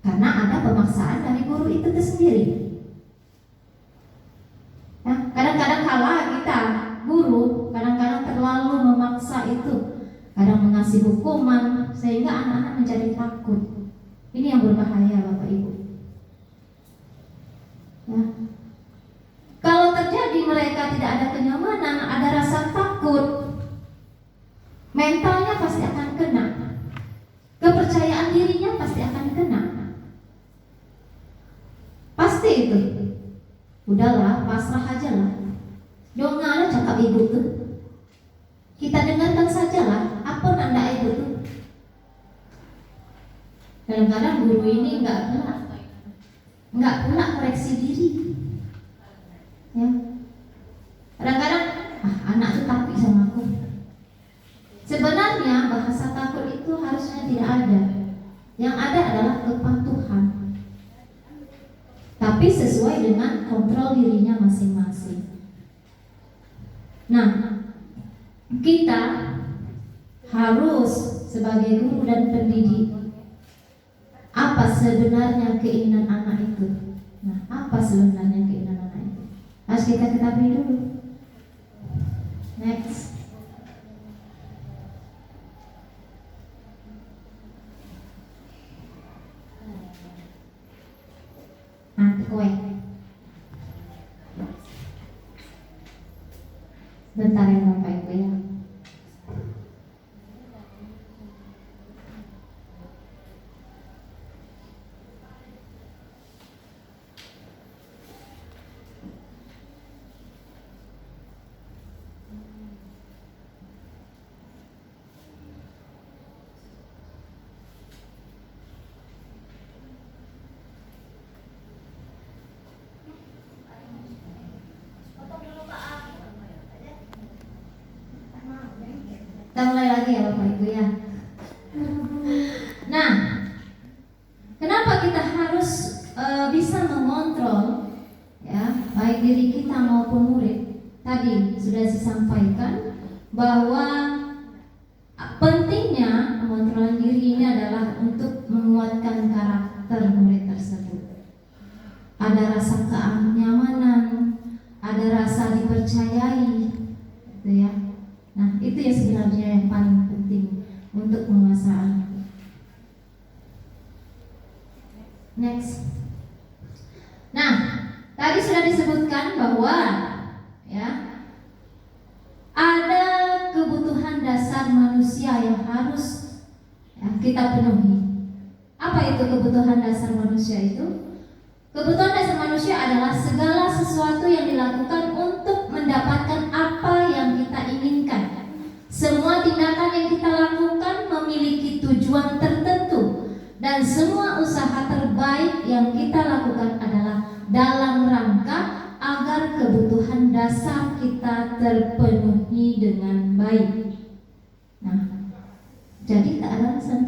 Karena ada pemaksaan dari guru itu sendiri. Nah, kadang-kadang kalah kita guru, kadang-kadang terlalu memaksa itu, kadang mengasih hukuman sehingga anak-anak menjadi takut. Ini yang berbahaya Bapak Ibu. Ya. Kalau terjadi mereka tidak ada kenyamanan, ada rasa takut, mentalnya pasti akan kena, kepercayaan dirinya pasti akan kena. Pasti itu. Udahlah, pasrah aja lah. Dong ada cakap ibu tuh. Kita dengarkan sajalah apa nanda ibu tuh. Kadang-kadang guru ini enggak pula koreksi diri. Ya. Kadang-kadang anak tuh takut sama aku. Sebenarnya bahasa takut itu harusnya tidak ada. Yang ada adalah kepatuhan. Tapi sesuai dengan kontrol dirinya masing-masing. Nah, kita harus sebagai guru dan pendidik, apa sebenarnya keinginan anak itu? Nah, apa sebenarnya keinginan anak itu? Harus kita ketahui dulu. Next. Kue. Bentar ya Bapak Ibu ya. Kita mulai lagi ya Bapak Ibu ya. Nah, kenapa kita harus bisa mengontrol ya baik diri kita maupun murid? Tadi sudah disampaikan bahwa pentingnya mengontrol diri ini adalah untuk menguatkan karakter murid tersebut. Ada rasa kenyamanan, ada rasa dipercayai, gitu ya. Nah, itu yang sebenarnya yang paling penting untuk penguasaan. Next. Nah, tadi sudah disebutkan bahwa ya ada kebutuhan dasar manusia yang harus ya, kita penuhi. Apa itu kebutuhan dasar manusia itu? Kebutuhan dasar manusia adalah segala sesuatu yang dilakukan untuk mendapatkan apa yang kita inginkan. Semua tindakan yang kita lakukan memiliki tujuan tertentu, dan semua usaha terbaik yang kita lakukan adalah dalam rangka agar kebutuhan dasar kita terpenuhi dengan baik. Nah, jadi tak ada alasan.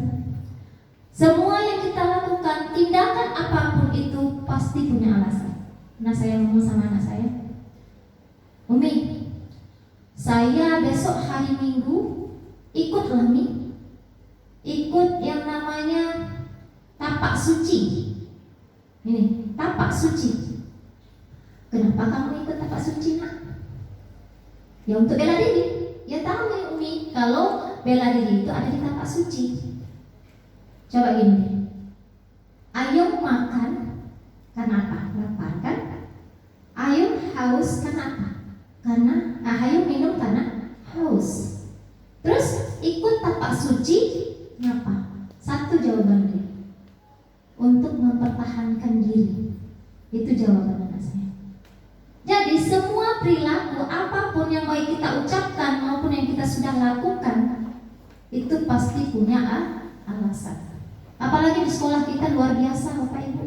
Semua yang kita lakukan, tindakan apapun itu pasti punya alasan. Nah, saya ngomong sama anak saya, Umi, saya besok hari Minggu ikutlah Mi, ikut yang namanya tapak suci. Ini tapak suci. Kenapa kamu ikut tapak suci, Nak? Ya untuk bela diri. Ya tahu nih Umi, kalau bela diri itu ada di tapak suci. Coba gini deh. Ayo makan karena apa? Lapar kan? Ayo haus karena apa? Karena ayo minum karena haus. Terus ikut tapak suci ngapa? Satu jawaban dia. Untuk mempertahankan diri. Itu jawaban anak saya. Jadi semua perilaku apapun yang baik kita ucapkan maupun yang kita sudah lakukan itu pasti punya alasan. Apalagi di sekolah kita luar biasa Bapak Ibu.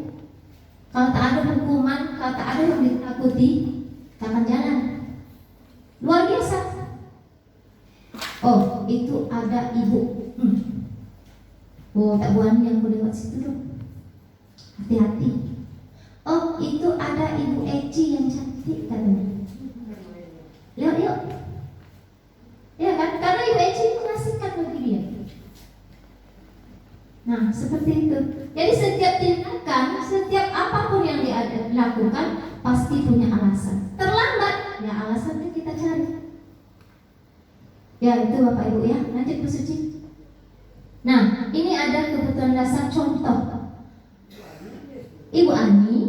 Kalau tak ada hukuman, kalau tak ada yang ditakuti, tak akan jalan. Luar biasa. Oh, itu ada ibu. Oh, tak buan yang boleh lewat situ dong. Hati-hati. Oh, itu ada ibu Eci yang cantik katanya. Yuk. Ya kan? Karena ibu Eci mengasihkan bagi dia. Nah, seperti itu. Jadi setiap tindakan, setiap apapun yang dilakukan pasti punya alasan. Terlambat, ya alasannya kita cari. Ya itu Bapak Ibu ya. Lanjut Bu Suci. Nah, ini ada kebutuhan dasar contoh. Ibu Ani,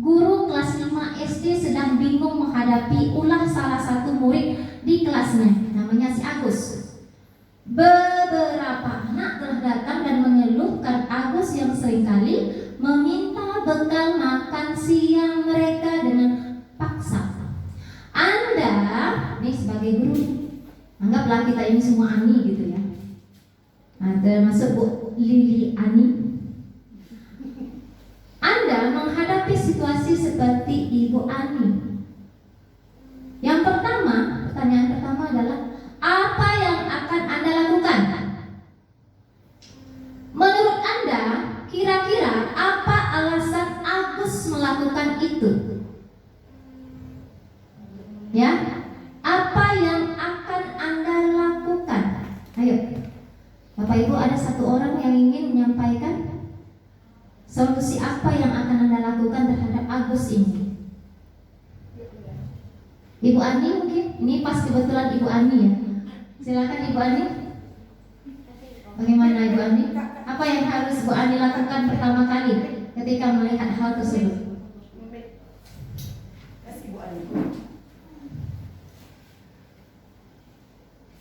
guru kelas 5 SD sedang bingung menghadapi ulah salah satu murid di kelasnya, namanya si Agus. Agus yang seringkali meminta bekal makan siang mereka dengan paksa. Anda, nih sebagai guru, anggaplah kita ini semua Ani gitu ya. Nah, termasuk Bu Lili Ani. Anda menghadapi situasi seperti Ibu Ani. Yang pertama, pertanyaan pertama adalah apa yang akan Anda lakukan? Menurut Anda, kira-kira apa alasan Agus melakukan itu? Ya, apa yang akan Anda lakukan? Ayo, Bapak Ibu, ada satu orang yang ingin menyampaikan solusi apa yang akan Anda lakukan terhadap Agus ini? Ibu Ani mungkin? Ini pas kebetulan Ibu Ani ya. Silakan Ibu Ani. Bagaimana Ibu Ani? Apa yang harus Bu Ani lakukan pertama kali ketika melihat hal tersebut?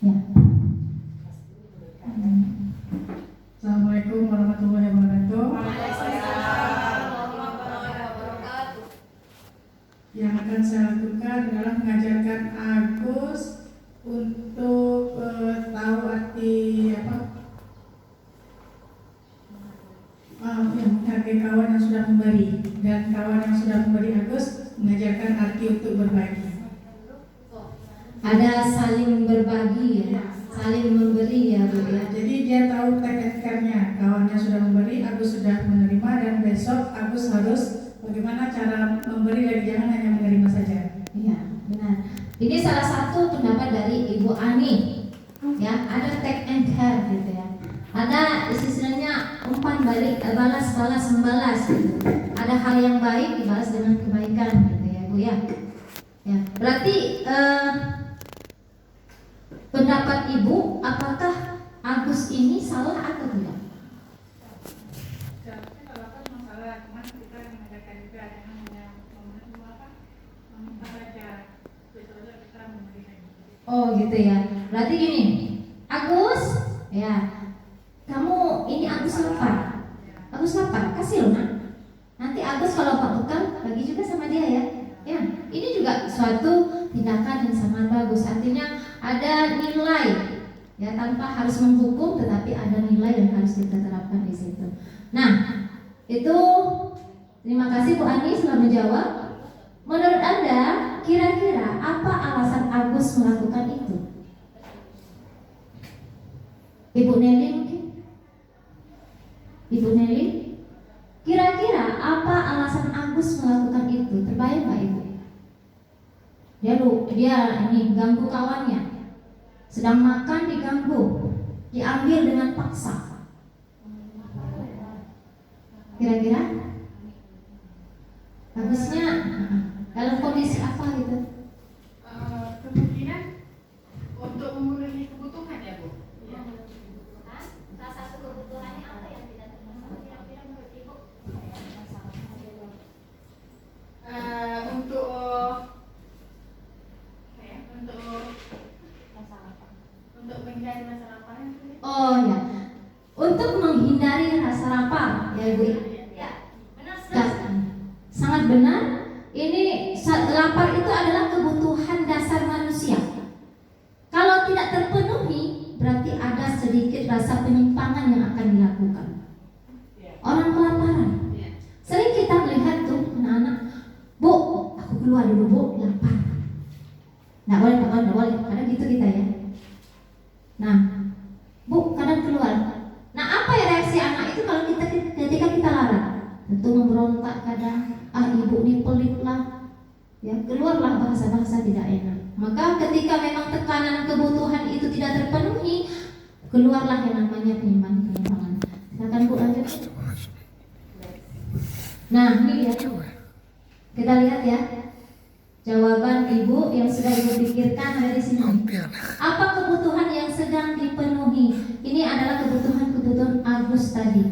Ya. Assalamualaikum warahmatullahi wabarakatuh. Yang akan saya lakukan adalah mengajarkan Agus untuk tahu arti menghargai kawan yang sudah memberi, dan kawan yang sudah memberi Agus mengajarkan arti untuk berbagi. Ada saling berbagi ya, saling memberi ya Bu ya. Jadi dia tahu tekniknya, kawannya sudah memberi, Agus sudah menerima, dan besok Agus harus bagaimana cara memberi dan jangan hanya menerima saja. Iya, benar. Ini salah satu pendapat dari Ibu Ani. Ya, ada take and care gitu ya. Ada istilahnya umpan balik, balas membalas gitu. Ada hal yang baik dibalas dengan kebaikan gitu ya Bu ya. Ya, berarti pendapat Ibu, apakah Agus ini salah atau tidak? Oh gitu ya. Berarti gini, Agus, ya, kamu ini Agus lapar. Agus lapar, kasih loh nak. Nanti Agus kalau Pak bekal bagi juga sama dia ya. Ya, ini juga suatu tindakan yang sangat bagus. Artinya ada nilai, ya tanpa harus menghukum, tetapi ada nilai yang harus kita terapkan di situ. Nah, itu terima kasih Bu Ani sudah menjawab. Menurut Anda, kira-kira apa alasan Agus melakukan itu? Ibu Nelly mungkin? Ibu Nelly? Kira-kira apa alasan Agus melakukan itu? Terbayang Pak Ibu? Dia ini ganggu kawannya. Sedang makan diganggu, diambil dengan paksa. Kira-kira? Agusnya dalam kondisi apa gitu? Kemungkinan untuk memenuhi kebutuhan ya Bu. Salah satu kebutuhannya apa yang tidak terpenuhi kira-kira menurut Ibu? Untuk menghindari rasa lapar. Oh ya, untuk menghindari rasa lapar ya Ibu. Ya, benar sekali. Sangat benar. Ini lapar itu adalah kebutuhan dasar manusia. Kalau tidak terpenuhi, berarti ada sedikit rasa penyimpangan yang akan dilakukan. Orang kelaparan. Sering kita melihat tuh anak-anak, Bu, aku keluar dulu Bu, lapar. Nggak boleh, kadang gitu kita ya. Nah, Bu, kadang keluar. Nah, apa ya reaksi anak itu kalau ketika kita larang? Tentu memberontak kadang, ibu ini pelit lah. Ya, keluarlah bahasa-bahasa tidak enak. Maka ketika memang tekanan kebutuhan itu tidak terpenuhi, keluarlah yang namanya penyimpangan. Silakan Bu lanjut. Nah, ini lihat. Kita lihat ya. Jawaban Ibu yang sudah Ibu pikirkan ada di sini. Apa kebutuhan yang sedang dipenuhi? Ini adalah kebutuhan Agus tadi.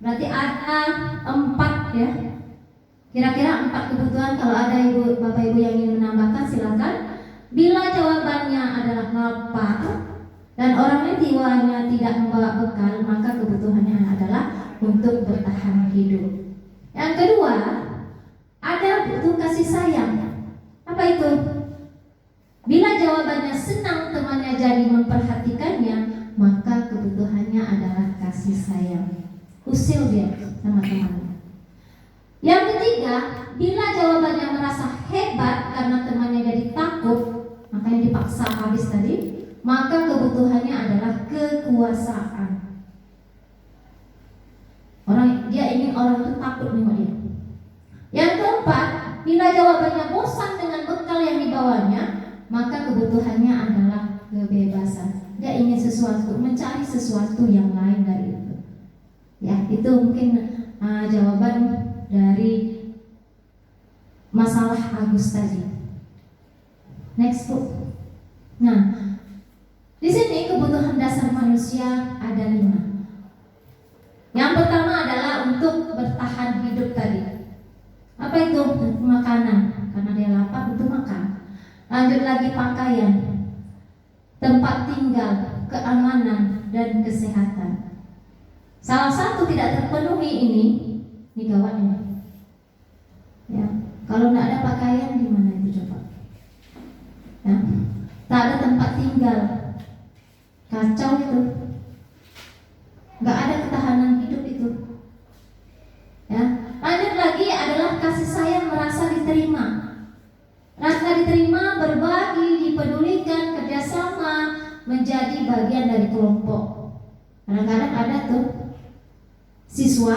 Berarti ada 4 ya. Kira-kira 4 kebutuhan. Kalau ada Bapak Ibu yang ingin menambahkan silakan. Bila jawabannya adalah lapar dan orangnya jiwanya tidak membawa bekal, maka kebutuhannya adalah untuk bertahan hidup. Yang kedua, ada butuh kasih sayang. Apa itu? Bila jawabannya senang temannya jadi memperhatikannya, maka kebutuhannya adalah kasih sayang. Usil dia sama temannya. Yang ketiga, bila jawabannya merasa hebat karena temannya jadi takut, makanya dipaksa habis tadi, maka kebutuhannya adalah kekuasaan. Dia ingin orang itu takut dengan dia. Yang keempat, bila jawabannya bosan dengan bekal yang dibawanya, maka kebutuhannya adalah kebebasan. Dia ingin sesuatu, mencari sesuatu yang lain dari itu. Ya, itu mungkin jawaban dari masalah Agus tadi. Next book. Nah, di sini kebutuhan dasar manusia ada 5. Yang pertama adalah untuk bertahan hidup tadi. Apa itu? Makanan, karena dia lapar butuh makan. Lanjut lagi pakaian, tempat tinggal, keamanan, dan kesehatan. Salah satu tidak terpenuhi ini gawat ini. Ya, kalau tidak ada pakaian di mana itu coba? Ya, tak ada tempat tinggal, kacau itu. Nggak ada ketahanan hidup itu. Ya, lanjut lagi adalah kasih sayang, merasa diterima. Rasa diterima, berbagi, dipedulikan, kerjasama, menjadi bagian dari kelompok. Kadang-kadang ada tuh siswa,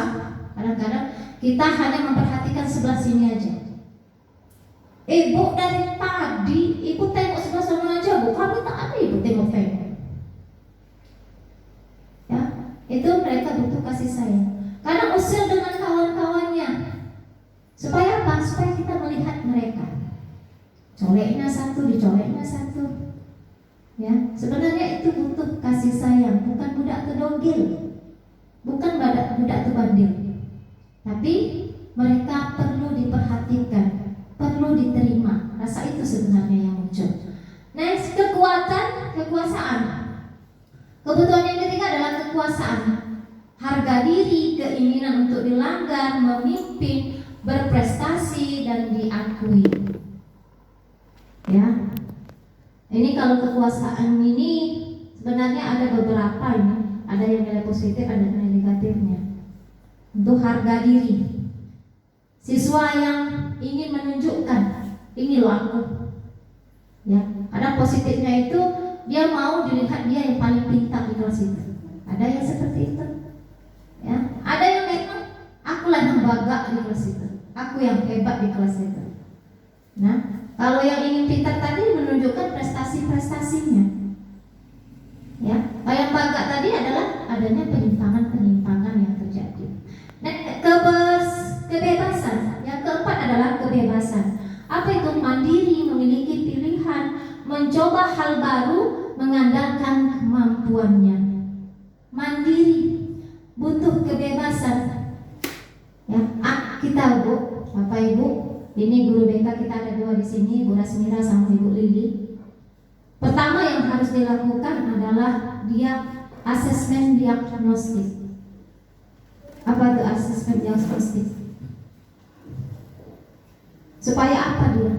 kadang-kadang kita hanya memperhatikan sebelah sini aja. Ibu dari tadi, ibu tengok sebelah sana aja, bu. Kami tak ada ibu tengok-tengok. Ya, itu mereka butuh kasih sayang. Kadang usil dengan kawan-kawannya. Supaya apa? Supaya kita melihat mereka. Coleknya satu, dicoleknya satu. Ya, sebenarnya itu butuh kasih sayang, bukan budak terdogil, bukan budak terbandil. Tapi mereka perlu diperhatikan, perlu diterima. Rasa itu sebenarnya yang muncul. Next, kekuasaan. Kebutuhan yang ketiga adalah kekuasaan. Harga diri, keinginan untuk dilanggar, memimpin, berprestasi, dan diakui. Ya, ini kalau kekuasaan ini sebenarnya ada beberapa ini, ada yang nilai positif, ada nilai negatifnya. Untuk harga diri, siswa yang ingin menunjukkan ini loh aku. Ya, ada positifnya itu dia mau dilihat dia yang paling pintar di kelas itu. Ada yang seperti itu. Ya, ada yang memang akulah yang bagak di kelas itu, aku yang hebat di kelas itu. Nah, kalau yang ingin pintar tadi menunjukkan prestasi-prestasinya. Ya, kalau yang bagak tadi adalah adanya penyimpangan-penyimpangan yang terjadi. Dan kebebasan. Yang keempat adalah kebebasan. Apa itu? Mandiri, memiliki pilihan, mencoba hal baru, mengandalkan kemampuannya. Mandiri, butuh kebebasan. Ya, kita Bu, Bapak Ibu, ini guru BK kita ada 2 di sini, Bu Rasmira sama Ibu Lili. Pertama yang harus dilakukan adalah dia asesmen diagnostik. Apa itu asesmen diagnostik? Supaya apa dia?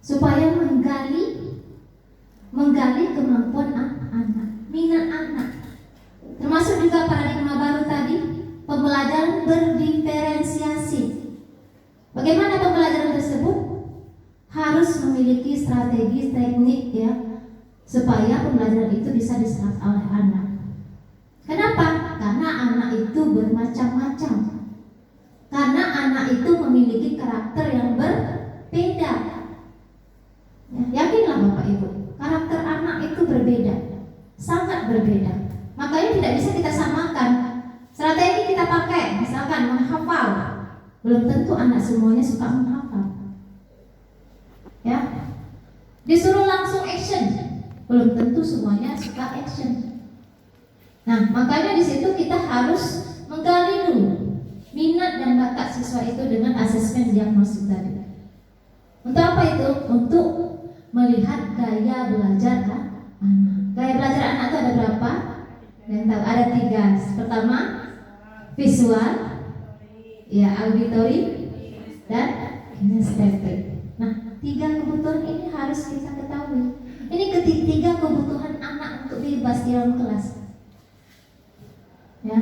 Supaya menggali kemampuan anak, minat anak. Termasuk juga paradigma baru tadi, pembelajaran berdiferensiasi. Bagaimana pembelajaran tersebut? Harus memiliki strategi teknik ya, supaya pembelajaran itu bisa diserap oleh anak. Kenapa? Karena anak itu bermacam-macam. Karena anak itu memiliki karakter yang berbeda. Ya, yakinlah Bapak Ibu, karakter anak itu berbeda, sangat berbeda. Makanya tidak bisa kita samakan. Strategi kita pakai, misalkan menghafal, belum tentu anak semuanya suka menghafal. Ya, disuruh langsung action, belum tentu semuanya suka action. Nah, makanya di situ kita harus menggali dulu minat dan bakat siswa itu dengan asesmen diagnosis tadi. Untuk apa itu? Untuk melihat gaya belajar anak. Gaya belajar anak itu ada berapa? Yang tahu ada 3. Pertama, visual, ya auditory, dan kinestetik. Nah, 3 kebutuhan ini harus kita ketahui. Ini ketiga kebutuhan anak untuk bebas di dalam kelas. Ya.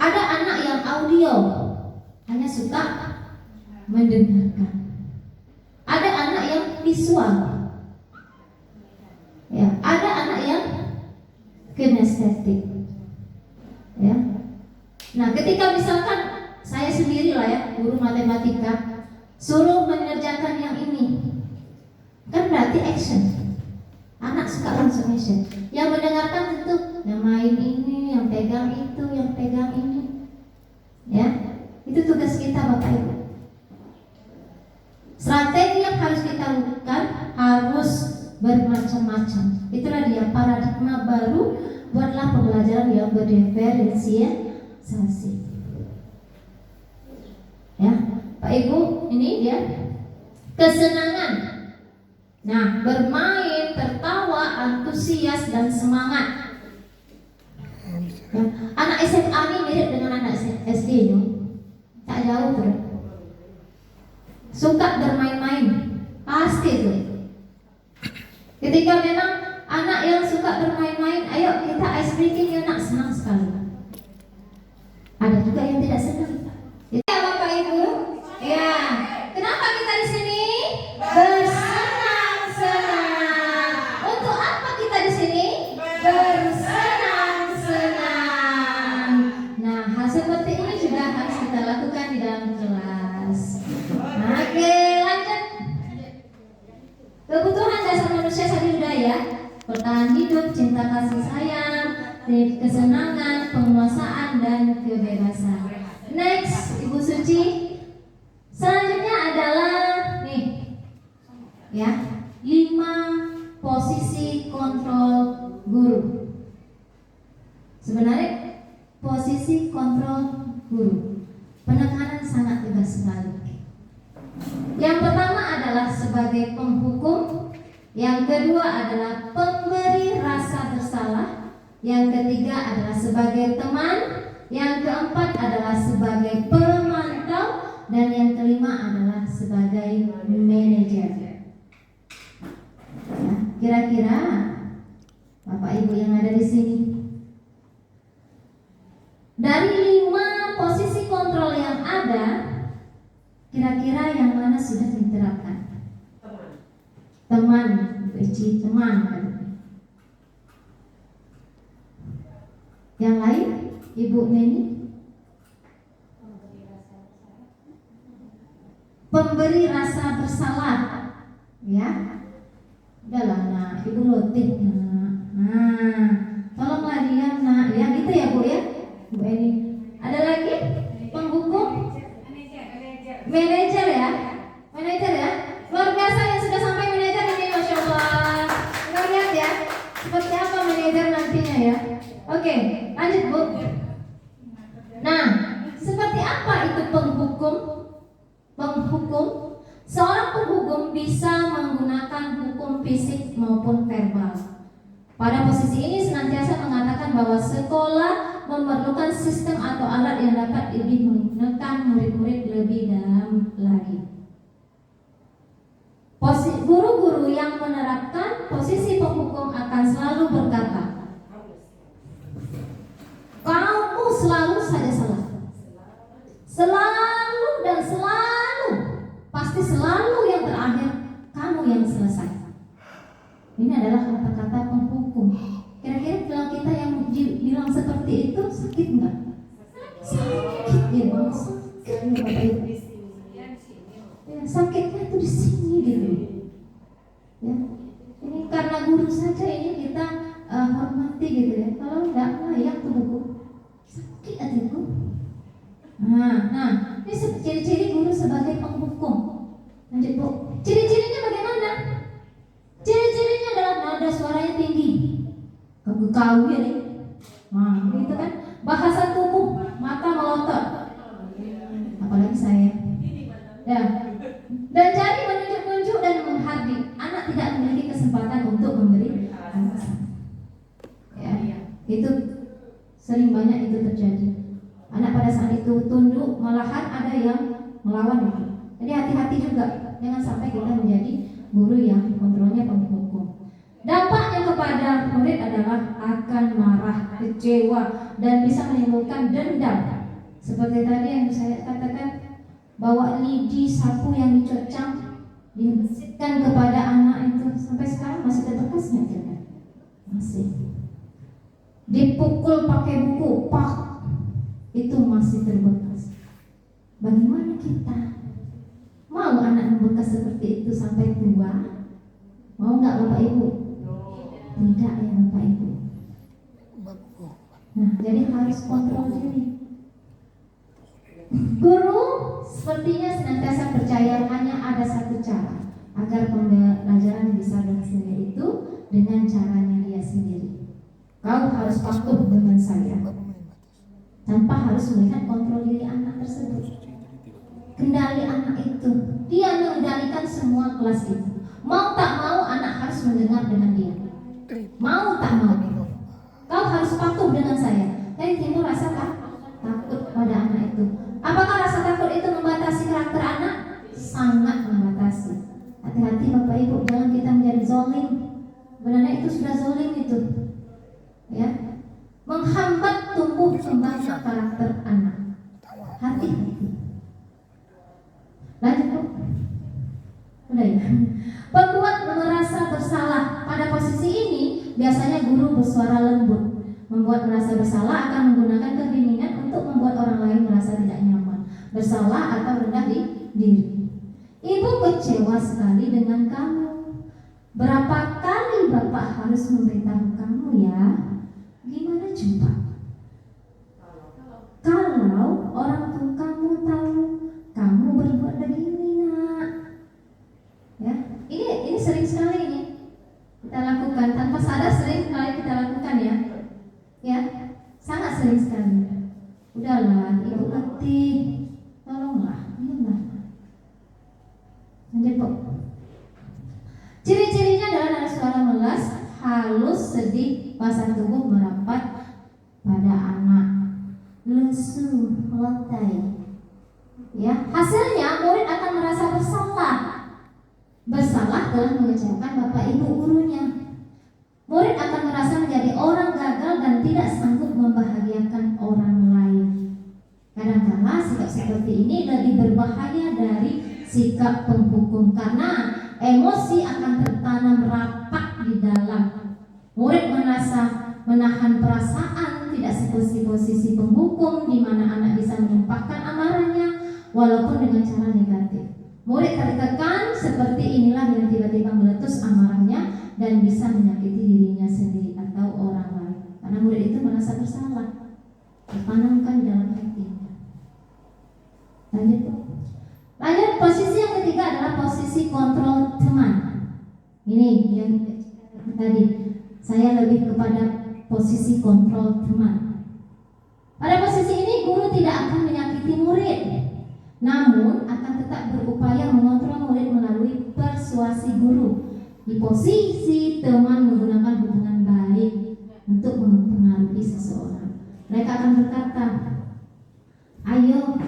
Ada anak yang audio, hanya suka mendengarkan. Ada anak yang visual. Ya, ada anak yang kinestetik. Ya. Nah, ketika misalkan saya sendiri lah ya, guru matematika, suruh mengerjakan yang ini, kan berarti action. Anak suka langsung action. Yang mendengarkan tentu yang main ini, yang pegang itu, yang pegang ini. Ya, itu tugas kita Bapak Ibu. Strategi yang harus kita lakukan harus bermacam-macam. Itulah dia paradigma baru, buatlah pembelajaran yang berdiferensiasi. Ya, Pak Ibu, ini dia kesenangan. Nah, bermain, tertawa, antusias dan semangat. Ya, anak SMA ini mirip dengan anak SD itu, tak jauh tuh. Suka bermain-main, pasti tuh. Ketika memang anak yang suka bermain-main, ayo kita ice breaking ya nak, senang sekali. Ada juga yang tidak senang. Ya Bapak Ibu, ya. Kenapa kita di sini? Bersenang-senang. Untuk apa kita di sini? Bersenang-senang. Nah, hal seperti ini juga harus kita lakukan di dalam kelas. Oke, lanjut. Kebutuhan dasar manusia tadi sudah ya. Bertahan hidup, cinta kasih sayang, kesenangan, penguasaan dan kebebasan. Next, Ibu Suci. Selanjutnya adalah nih, ya, 5 posisi kontrol guru. Sebenarnya posisi kontrol guru, penekanan sangat tegas sekali. Yang pertama adalah sebagai penghukum, yang kedua adalah pemberi rasa bersalah, yang ketiga adalah sebagai teman, yang keempat adalah sebagai pemantau, dan yang kelima adalah sebagai manajer. Ya, kira-kira Bapak Ibu yang ada di sini, dari 5 posisi kontrol yang ada, kira-kira yang mana sudah diterapkan? Teman, teman kan? Yang lain, Ibu Neni? Pemberi rasa bersalah, ya. Udahlah nak, Ibu Lotih nak. Nah, tolonglah dia nak, ya gitu ya Bu ya. Bu Eni. Ada lagi? Penghukum? Manajer ya, manajer ya. Luar biasa yang sudah sampai manajer ini, Masya Allah. Kita lihat ya, seperti apa manajer nantinya ya. Oke, lanjut Bu. Nah, seperti apa itu penghukum? Penghukum, seorang penghukum bisa menggunakan hukum fisik maupun verbal. Pada posisi ini senantiasa mengatakan bahwa sekolah memerlukan sistem atau alat yang dapat lebih menekan murid-murid lebih dalam lagi. Guru-guru yang menerapkan posisi penghukum akan selalu berkata, kamu selalu saja salah. Selalu dan selalu, pasti selalu yang terakhir kamu yang selesai. Ini adalah kata-kata penghukum. Kira-kira kalau kita yang bilang seperti itu sakit enggak? Sakit ya Bang, sakit ya Bapak Ibu. Ya, sakitnya itu di sini gitu. Ya, ini karena guru saja ini kita hormati gitu ya. Kalau enggak layak tuh buku, sakit aja Bu. Nah, ini ciri-ciri guru sebagai penghukum. Lanjut Bu. Ciri-cirinya bagaimana? Ciri-cirinya adalah nada suaranya tinggi, kau ya nih. Nah, itu kan bahasa tubuh, mata melotot. Apalagi saya. Ya. Dan jari menunjuk-nunjuk dan menghardik. Anak tidak memiliki kesempatan untuk memberi alasan. Ya, itu sering banyak itu terjadi. saat itu tunduk, malahan ada yang melawan itu. Jadi hati-hati juga, jangan sampai kita menjadi guru yang kontrolnya penghukum. Dampaknya kepada murid adalah akan marah, kecewa, dan bisa menimbulkan dendam. Seperti tadi yang saya katakan, bawa lidi sapu yang dicocang, dibesitkan kepada anak itu, sampai sekarang masih terbekasnya kan? Masih. Dipukul pakai buku, pak, itu masih terbekas. Bagaimana kita? Mau anak membekas seperti itu sampai tua? Mau nggak Bapak Ibu? Tidak ya Bapak Ibu. Nah, jadi harus kontrol diri. Guru sepertinya senantiasa percaya hanya ada satu cara agar pembelajaran bisa berhasil, yaitu dengan caranya dia sendiri. Kau harus patuh dengan saya, tanpa harus melihat kontrol diri anak tersebut. Kendali anak itu, dia mengendalikan semua kelas itu. Mau tak mau anak harus mendengar dengan dia. Mau tak mau, kau harus patuh dengan saya. Jadi timbul rasa takut pada anak itu. Apakah rasa takut itu membatasi karakter anak? Sangat membatasi. Hati-hati Bapak Ibu, jangan kita menjadi zolim. Sebenarnya itu sudah zolim itu, ya, menghambat tumbuh kembangnya karakter anak. Hati-hati. Lanjut Bu. Udah ya. Pembuat merasa bersalah. Pada posisi ini biasanya guru bersuara lembut. Membuat merasa bersalah akan menggunakan keheningan untuk membuat orang lain merasa tidak nyaman, bersalah atau rendah di diri. Ibu kecewa sekali dengan kamu. Berapa kali Bapak harus memberitahu kamu ya? Gimana coba? Kalau orang tua kamu tahu kamu berbuat begini nak, ya, ini sering sekali ini kita lakukan tanpa sadar, sering sekali kita lakukan ya, sangat sering sekali. Udahlah, ibu ngerti, tolonglah, diamlah. Lanjut Bu. Ciri-cirinya adalah nada suara melas, halus, sedih, bahasa tubuh merapat pada anak, lesu, melantai. Ya, hasilnya murid akan merasa bersalah telah mengecewakan Bapak Ibu gurunya. Murid akan merasa menjadi orang gagal dan tidak sanggup membahagiakan orang lain. Kadang-kala sikap seperti ini lebih berbahaya dari sikap penghukum karena emosi akan tertanam rapat di dalam. Murid merasa menahan perasaan, tidak seperti posisi penghukum di mana anak bisa menumpahkan amarahnya walaupun dengan cara negatif. Murid tertekan seperti inilah yang tiba-tiba meletus amarahnya dan bisa menyakiti dirinya sendiri atau orang lain. Karena murid itu merasa bersalah, tertanamkan di dalam hatinya. Lanjut, posisi yang ketiga adalah posisi kontrol teman. Ini yang tadi saya lebih kepada posisi kontrol teman. Pada posisi ini guru tidak akan menyakiti murid, namun akan tetap berupaya mengontrol murid melalui persuasi guru. Di posisi teman menggunakan hubungan baik untuk mempengaruhi seseorang. Mereka akan berkata, ayo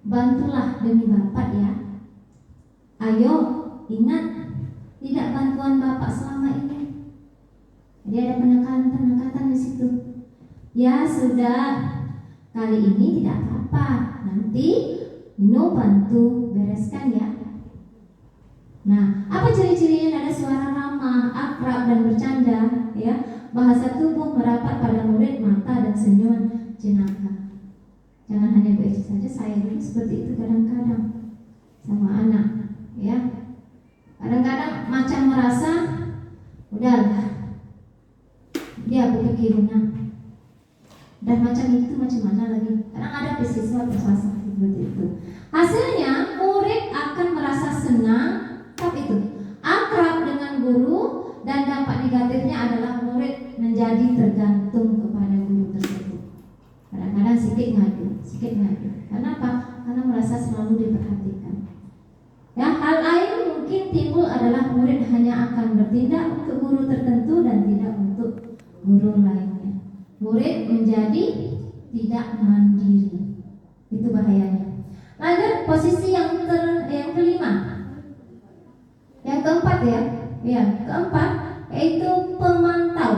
bantulah demi Bapak ya. Ayo ingat, tidak bantuan Bapak selama ini. Jadi ada penekanan di situ. Ya sudah, kali ini tidak apa-apa. Nanti Nino bantu bereskan ya. Nah, apa ciri-cirinya? Ada suara ramah, akrab dan bercanda, ya. Bahasa tubuh merapat pada murid, mata dan senyuman jenaka. Jangan hanya Bu Eci saja, saya dulu seperti itu kadang-kadang sama anak, ya. Kadang-kadang macam merasa udahlah, dia berpikiran, udah macam itu macam mana lagi. Kadang ada siswa bersuasana seperti itu. Hasilnya murid akan merasa senang, tapi itu akrab dengan guru, dan dampak negatifnya adalah murid menjadi tergantung kepada guru tersebut. Kadang-kadang sedikit ngadu. Kenapa? Karena merasa selalu diperhatikan. Ya, hal lain mungkin timbul adalah murid hanya akan bertindak untuk guru tertentu dan tidak untuk guru lainnya. Murid menjadi tidak mandiri. Itu bahayanya. Lanjut posisi yang kelima. Yang keempat ya. Ya, keempat yaitu pemantau.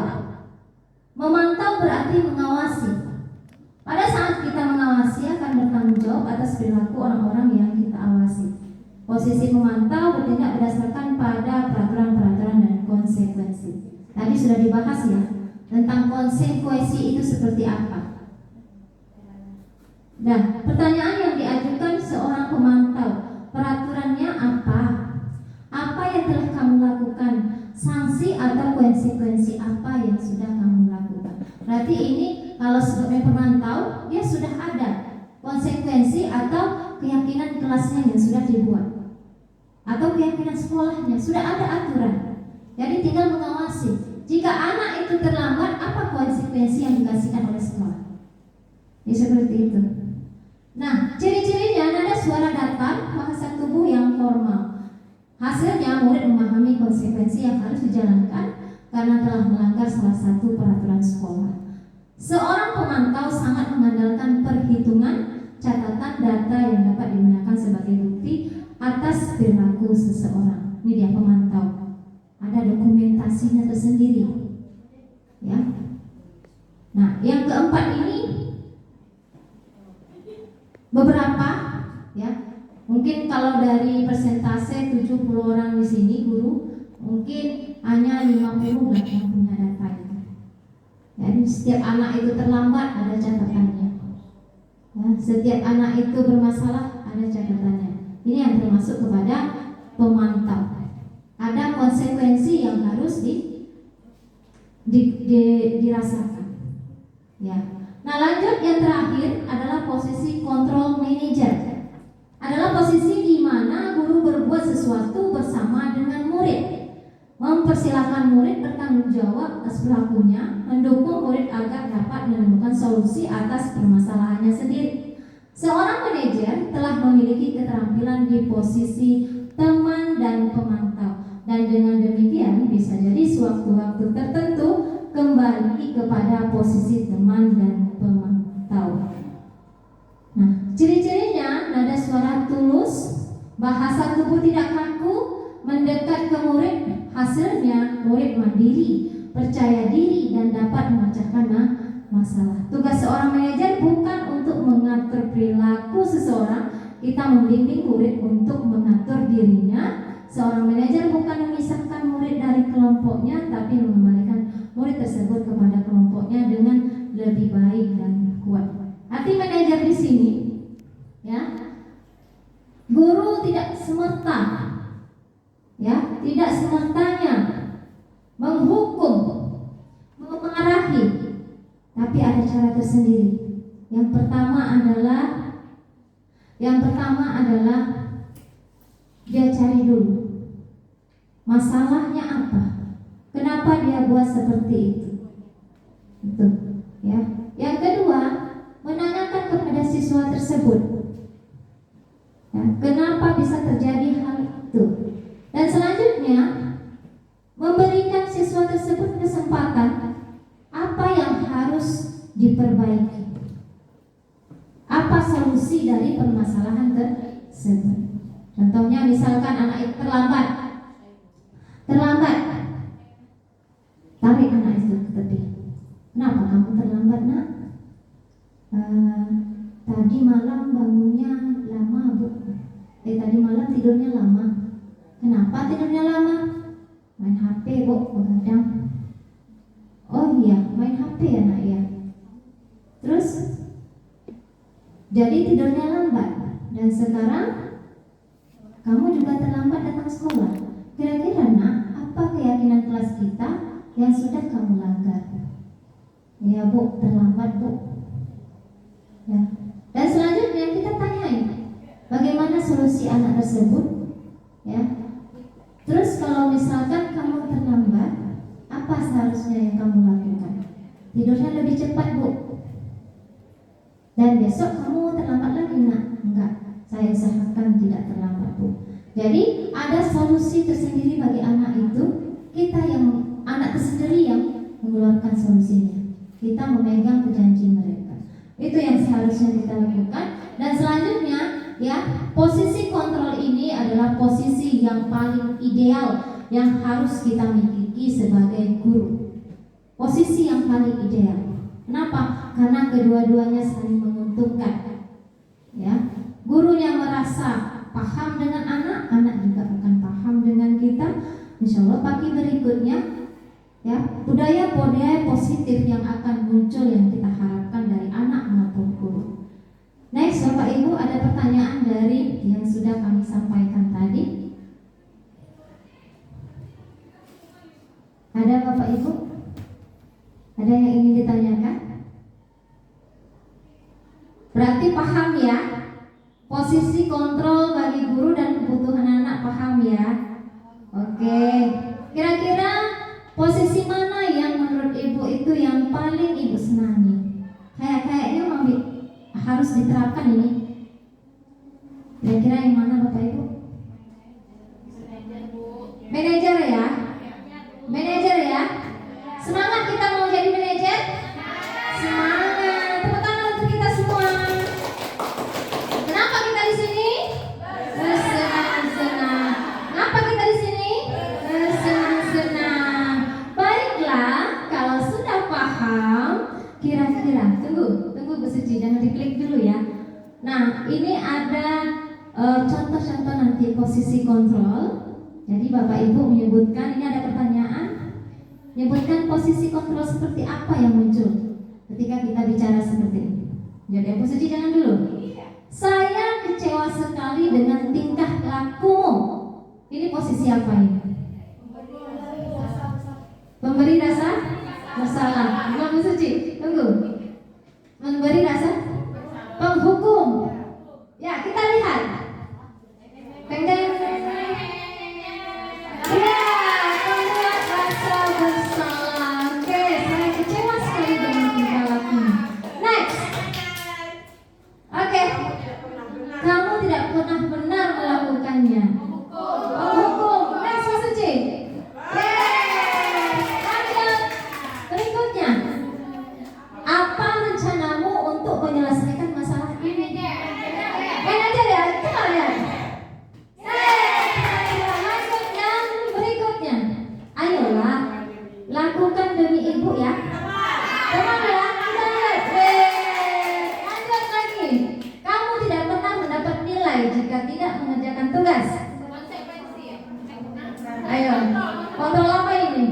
Memantau berarti mengawasi. Pada saat kita mengawasi akan bertanggung jawab atas perilaku orang-orang yang kita awasi. Posisi memantau bertindak berdasarkan pada peraturan-peraturan dan konsekuensi. Tadi sudah dibahas ya tentang konsekuensi itu seperti apa. Nah, pertanyaan yang diajukan seorang pemantau, peraturannya apa? Apa yang telah kamu lakukan? Sanksi atau konsekuensi apa yang sudah kamu lakukan? Berarti ini kalau sebagai pemantau, dia sudah ada konsekuensi atau keyakinan kelasnya yang sudah dibuat, atau keyakinan sekolahnya sudah ada aturan. Jadi tinggal mengawasi. Jika anak itu terlambat, apa konsekuensi yang dikasihkan oleh sekolah? Ya seperti itu. Nah, ciri-cirinya nada suara datar, bahasa tubuh yang formal. Hasilnya murid memahami konsekuensi yang harus dijalankan karena telah melanggar salah satu peraturan sekolah. Seorang pemantau sangat mengandalkan perhitungan, catatan data yang dapat digunakan sebagai bukti atas perilaku seseorang. Ini dia pemantau. Ada dokumentasinya tersendiri. Ya. Nah, yang keempat ini beberapa ya. Mungkin kalau dari persentase 70 orang di sini guru, mungkin hanya 50 yang punya data itu. Jadi setiap anak itu terlambat ada catatannya. Ya, setiap anak itu bermasalah ada catatannya. Ini yang termasuk kepada pemantau. Ada konsekuensi yang harus dirasakan. Ya. Nah, lanjut yang terakhir adalah posisi control manager. Adalah posisi di mana guru berbuat sesuatu bersama dengan murid, mempersilahkan murid bertanggung jawab atas perilakunya, mendukung murid agar dapat menemukan solusi atas permasalahannya sendiri. Seorang manajer telah memiliki keterampilan di posisi teman dan pemantau, dan dengan demikian bisa jadi sewaktu-waktu tertentu kembali kepada posisi teman dan pemantau. Nah, ciri-cirinya nada suara tulus, bahasa tubuh tidak kaku, mendekat ke murid. Hasilnya murid mandiri, percaya diri dan dapat memecahkan masalah. Tugas seorang manajer bukan untuk mengatur perilaku seseorang, kita membimbing murid untuk mengatur dirinya. Seorang manajer bukan memisahkan murid dari kelompoknya, tapi mengembalikan murid tersebut kepada kelompoknya dengan lebih baik dan kuat. Arti manajer di sini, ya, guru tidak semerta, ya, tidak semertanya menghukum, memarahi, tapi ada cara tersendiri. Yang pertama adalah dia cari dulu masalahnya apa, kenapa dia buat seperti itu, itu, ya. Yang kedua, menanyakan kepada siswa tersebut, ya, kenapa bisa terjadi hal itu, dan selanjutnya memberikan siswa tersebut kesempatan apa yang harus diperbaiki, apa solusi dari permasalahan tersebut. Contohnya misalkan anak itu terlambat, tarik anak itu ke tepi. Kenapa kamu terlambat, nak? Tadi malam bangunnya lama, Bu. Tadi malam tidurnya lama. Kenapa tidurnya lama? Main HP, Bu, begadang. Oh iya, main HP ya, nak, ya. Terus jadi tidurnya lambat, dan sekarang kamu juga terlambat datang sekolah. Kira-kira, nak, apa keyakinan kelas kita yang sudah kamu langgar? Ya, Bu, terlambat, Bu. Ya. Dan selanjutnya kita tanyain bagaimana solusi anak tersebut, ya. Terus kalau misalkan kamu terlambat, apa seharusnya yang kamu lakukan? Tidurnya lebih cepat, Bu. Dan besok kamu terlambat lagi, nak? Enggak, saya usahakan tidak terlambat, Bu. Jadi ada solusi tersendiri bagi anak itu. Anak tersendiri yang mengeluarkan solusinya. Kita memegang janji mereka. Itu yang seharusnya kita lakukan. Dan posisi yang paling ideal yang harus kita miliki sebagai guru. Posisi yang paling ideal. Kenapa? Karena kedua-duanya saling menguntungkan. Ya, guru yang merasa paham dengan anak, anak juga akan paham dengan kita. Insya Allah pagi berikutnya, ya, budaya-budaya positif yang akan muncul yang kita harapkan dari anak maupun guru. Next, Bapak Ibu, ada pertanyaan dari yang sudah kami sampaikan tadi. Ada Bapak Ibu? Ada yang ingin ditanyakan? Berarti paham ya? Posisi kontrol bagi guru dan kebutuhan anak paham ya? Oke. Kira-kira posisi mana yang menurut Ibu itu yang paling Ibu senangi? Kayaknya Mami harus diterapkan ini. Kira-kira yang mana Bapak Ibu? Manajer ya? Manajer ya? Semangat kita mau jadi manajer? Semangat. Tepuk tangan untuk kita semua. Kenapa kita di sini? Bersenang-senang. Kenapa kita di sini? Bersenang-senang. Baiklah, kalau sudah paham, kira-kira tunggu Bu Suci, jangan diklik dulu ya. Nah, ini ada contoh-contoh nanti posisi kontrol. Jadi Bapak Ibu menyebutkan, ini ada pertanyaan, menyebutkan posisi kontrol seperti apa yang muncul ketika kita bicara seperti ini. Jadi Bu Suci jangan dulu. Saya kecewa sekali dengan tingkah lakumu. Ini posisi apa ini? Memberi rasa bersalah. Bu Suci, tunggu. Memberi rasa penghukum. Ya, kita lihat. Teng-teng. Ya, membuat rasa bersalah. Oke, saya kecewa sekali dengan tingkah lakumu. Next. Oke. Kamu tidak pernah benar melakukannya. Penghukum. Next, Bu Suci. Lanjut. Berikutnya. Apa rencanamu untuk menyelesaikan masalah ini? Manajer ya, coba lihat. Lanjut yang berikutnya. Ayolah, lakukan demi ibu ya. Teman ya, kita lihat. Lanjut lagi. Kamu tidak pernah mendapat nilai jika tidak mengerjakan tugas. Ayo, kontrol apa ini?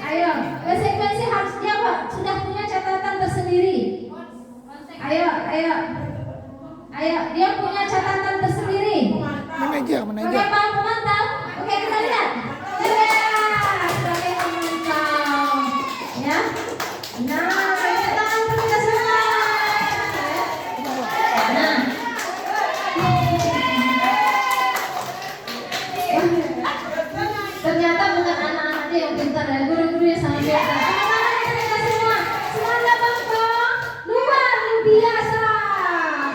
Ayo, konsekuensi harus dia sudah punya catatan tersendiri. Ayo, dia punya catatan tersendiri. Manajer. Oke, Pak pemantau. Oke, kita lihat. Ya, sebagai pemantau. Ya. Nah, tangan kita semua. Nah. Ternyata bukan anak-anak aja yang pintar ya, guru-guru yang sangat pintar. Kita semua, semangat Bapak, luar biasa.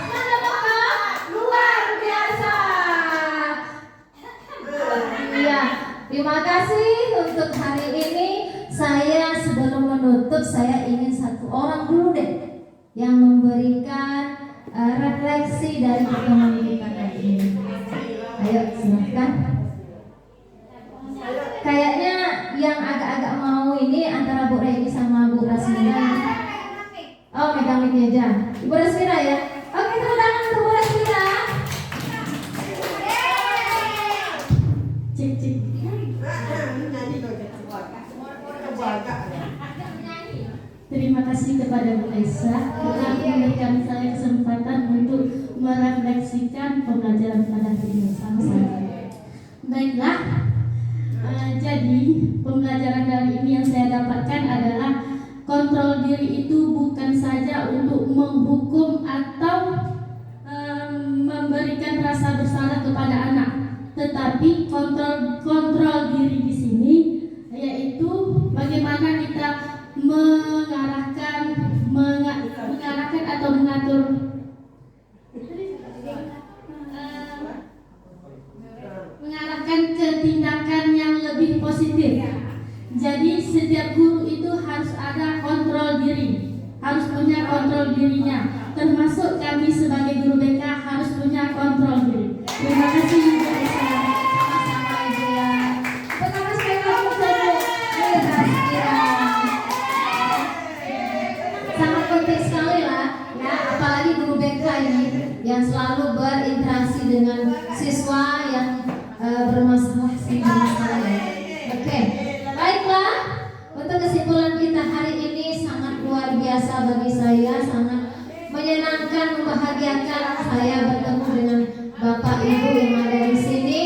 Semangat Bapak, luar biasa. Iya, terima kasih untuk hari ini. Saya sebelum menutup, saya ingin satu orang dulu deh yang memberikan refleksi dari pertemuan kita kali ini. Ayo, silakan. Kayaknya yang agak-agak mau ini antara Bu Reni sama Bu Rasmira. Oh, megang mic aja. Bu Rasmira ya. Oke, tepuk tangan untuk Bu Rasmira. Cik. Terima kasih kepada Bu Aisyah telah memberikan saya kesempatan untuk merefleksikan pembelajaran pada hari ini sama-sama. Baiklah. Jadi pembelajaran dari ini yang saya dapatkan adalah kontrol diri itu bukan saja untuk menghukum atau memberikan rasa bersalah kepada anak, tetapi kontrol diri di sini yaitu bagaimana kita mengarahkan atau mengatur mengarahkan ke tindakan yang lebih positif. Jadi setiap guru itu harus ada kontrol diri, harus punya kontrol dirinya. Termasuk kami sebagai guru Terima kasih Ibu Esa. Sama-sama Ibu ya. Pertama sekali lagi untuk Mira. Sangat penting sekali lah ya, apalagi guru BK ini yang selalu berinteraksi dengan siswa yang bermasalah ya. Oke, baiklah. Untuk kesimpulan kita hari ini sangat luar biasa bagi saya, sangat menyenangkan, membahagiakan saya bertemu dengan Bapak Ibu yang ada di sini.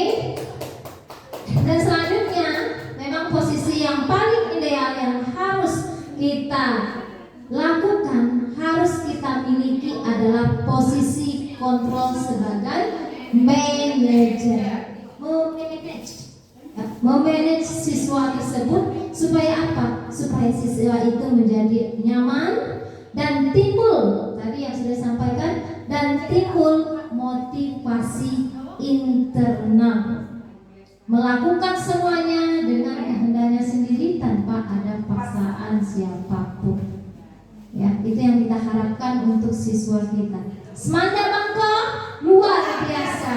Dan selanjutnya, memang posisi yang paling ideal yang harus kita lakukan, harus kita miliki adalah posisi kontrol sebagai manajer. Memanage siswa tersebut supaya apa? Supaya siswa itu menjadi nyaman dan timbul tadi yang sudah disampaikan, dan timbul motivasi internal melakukan semuanya dengan kehendaknya sendiri tanpa ada paksaan siapapun. Ya, itu yang kita harapkan untuk siswa kita. Semangat Bangko luar biasa.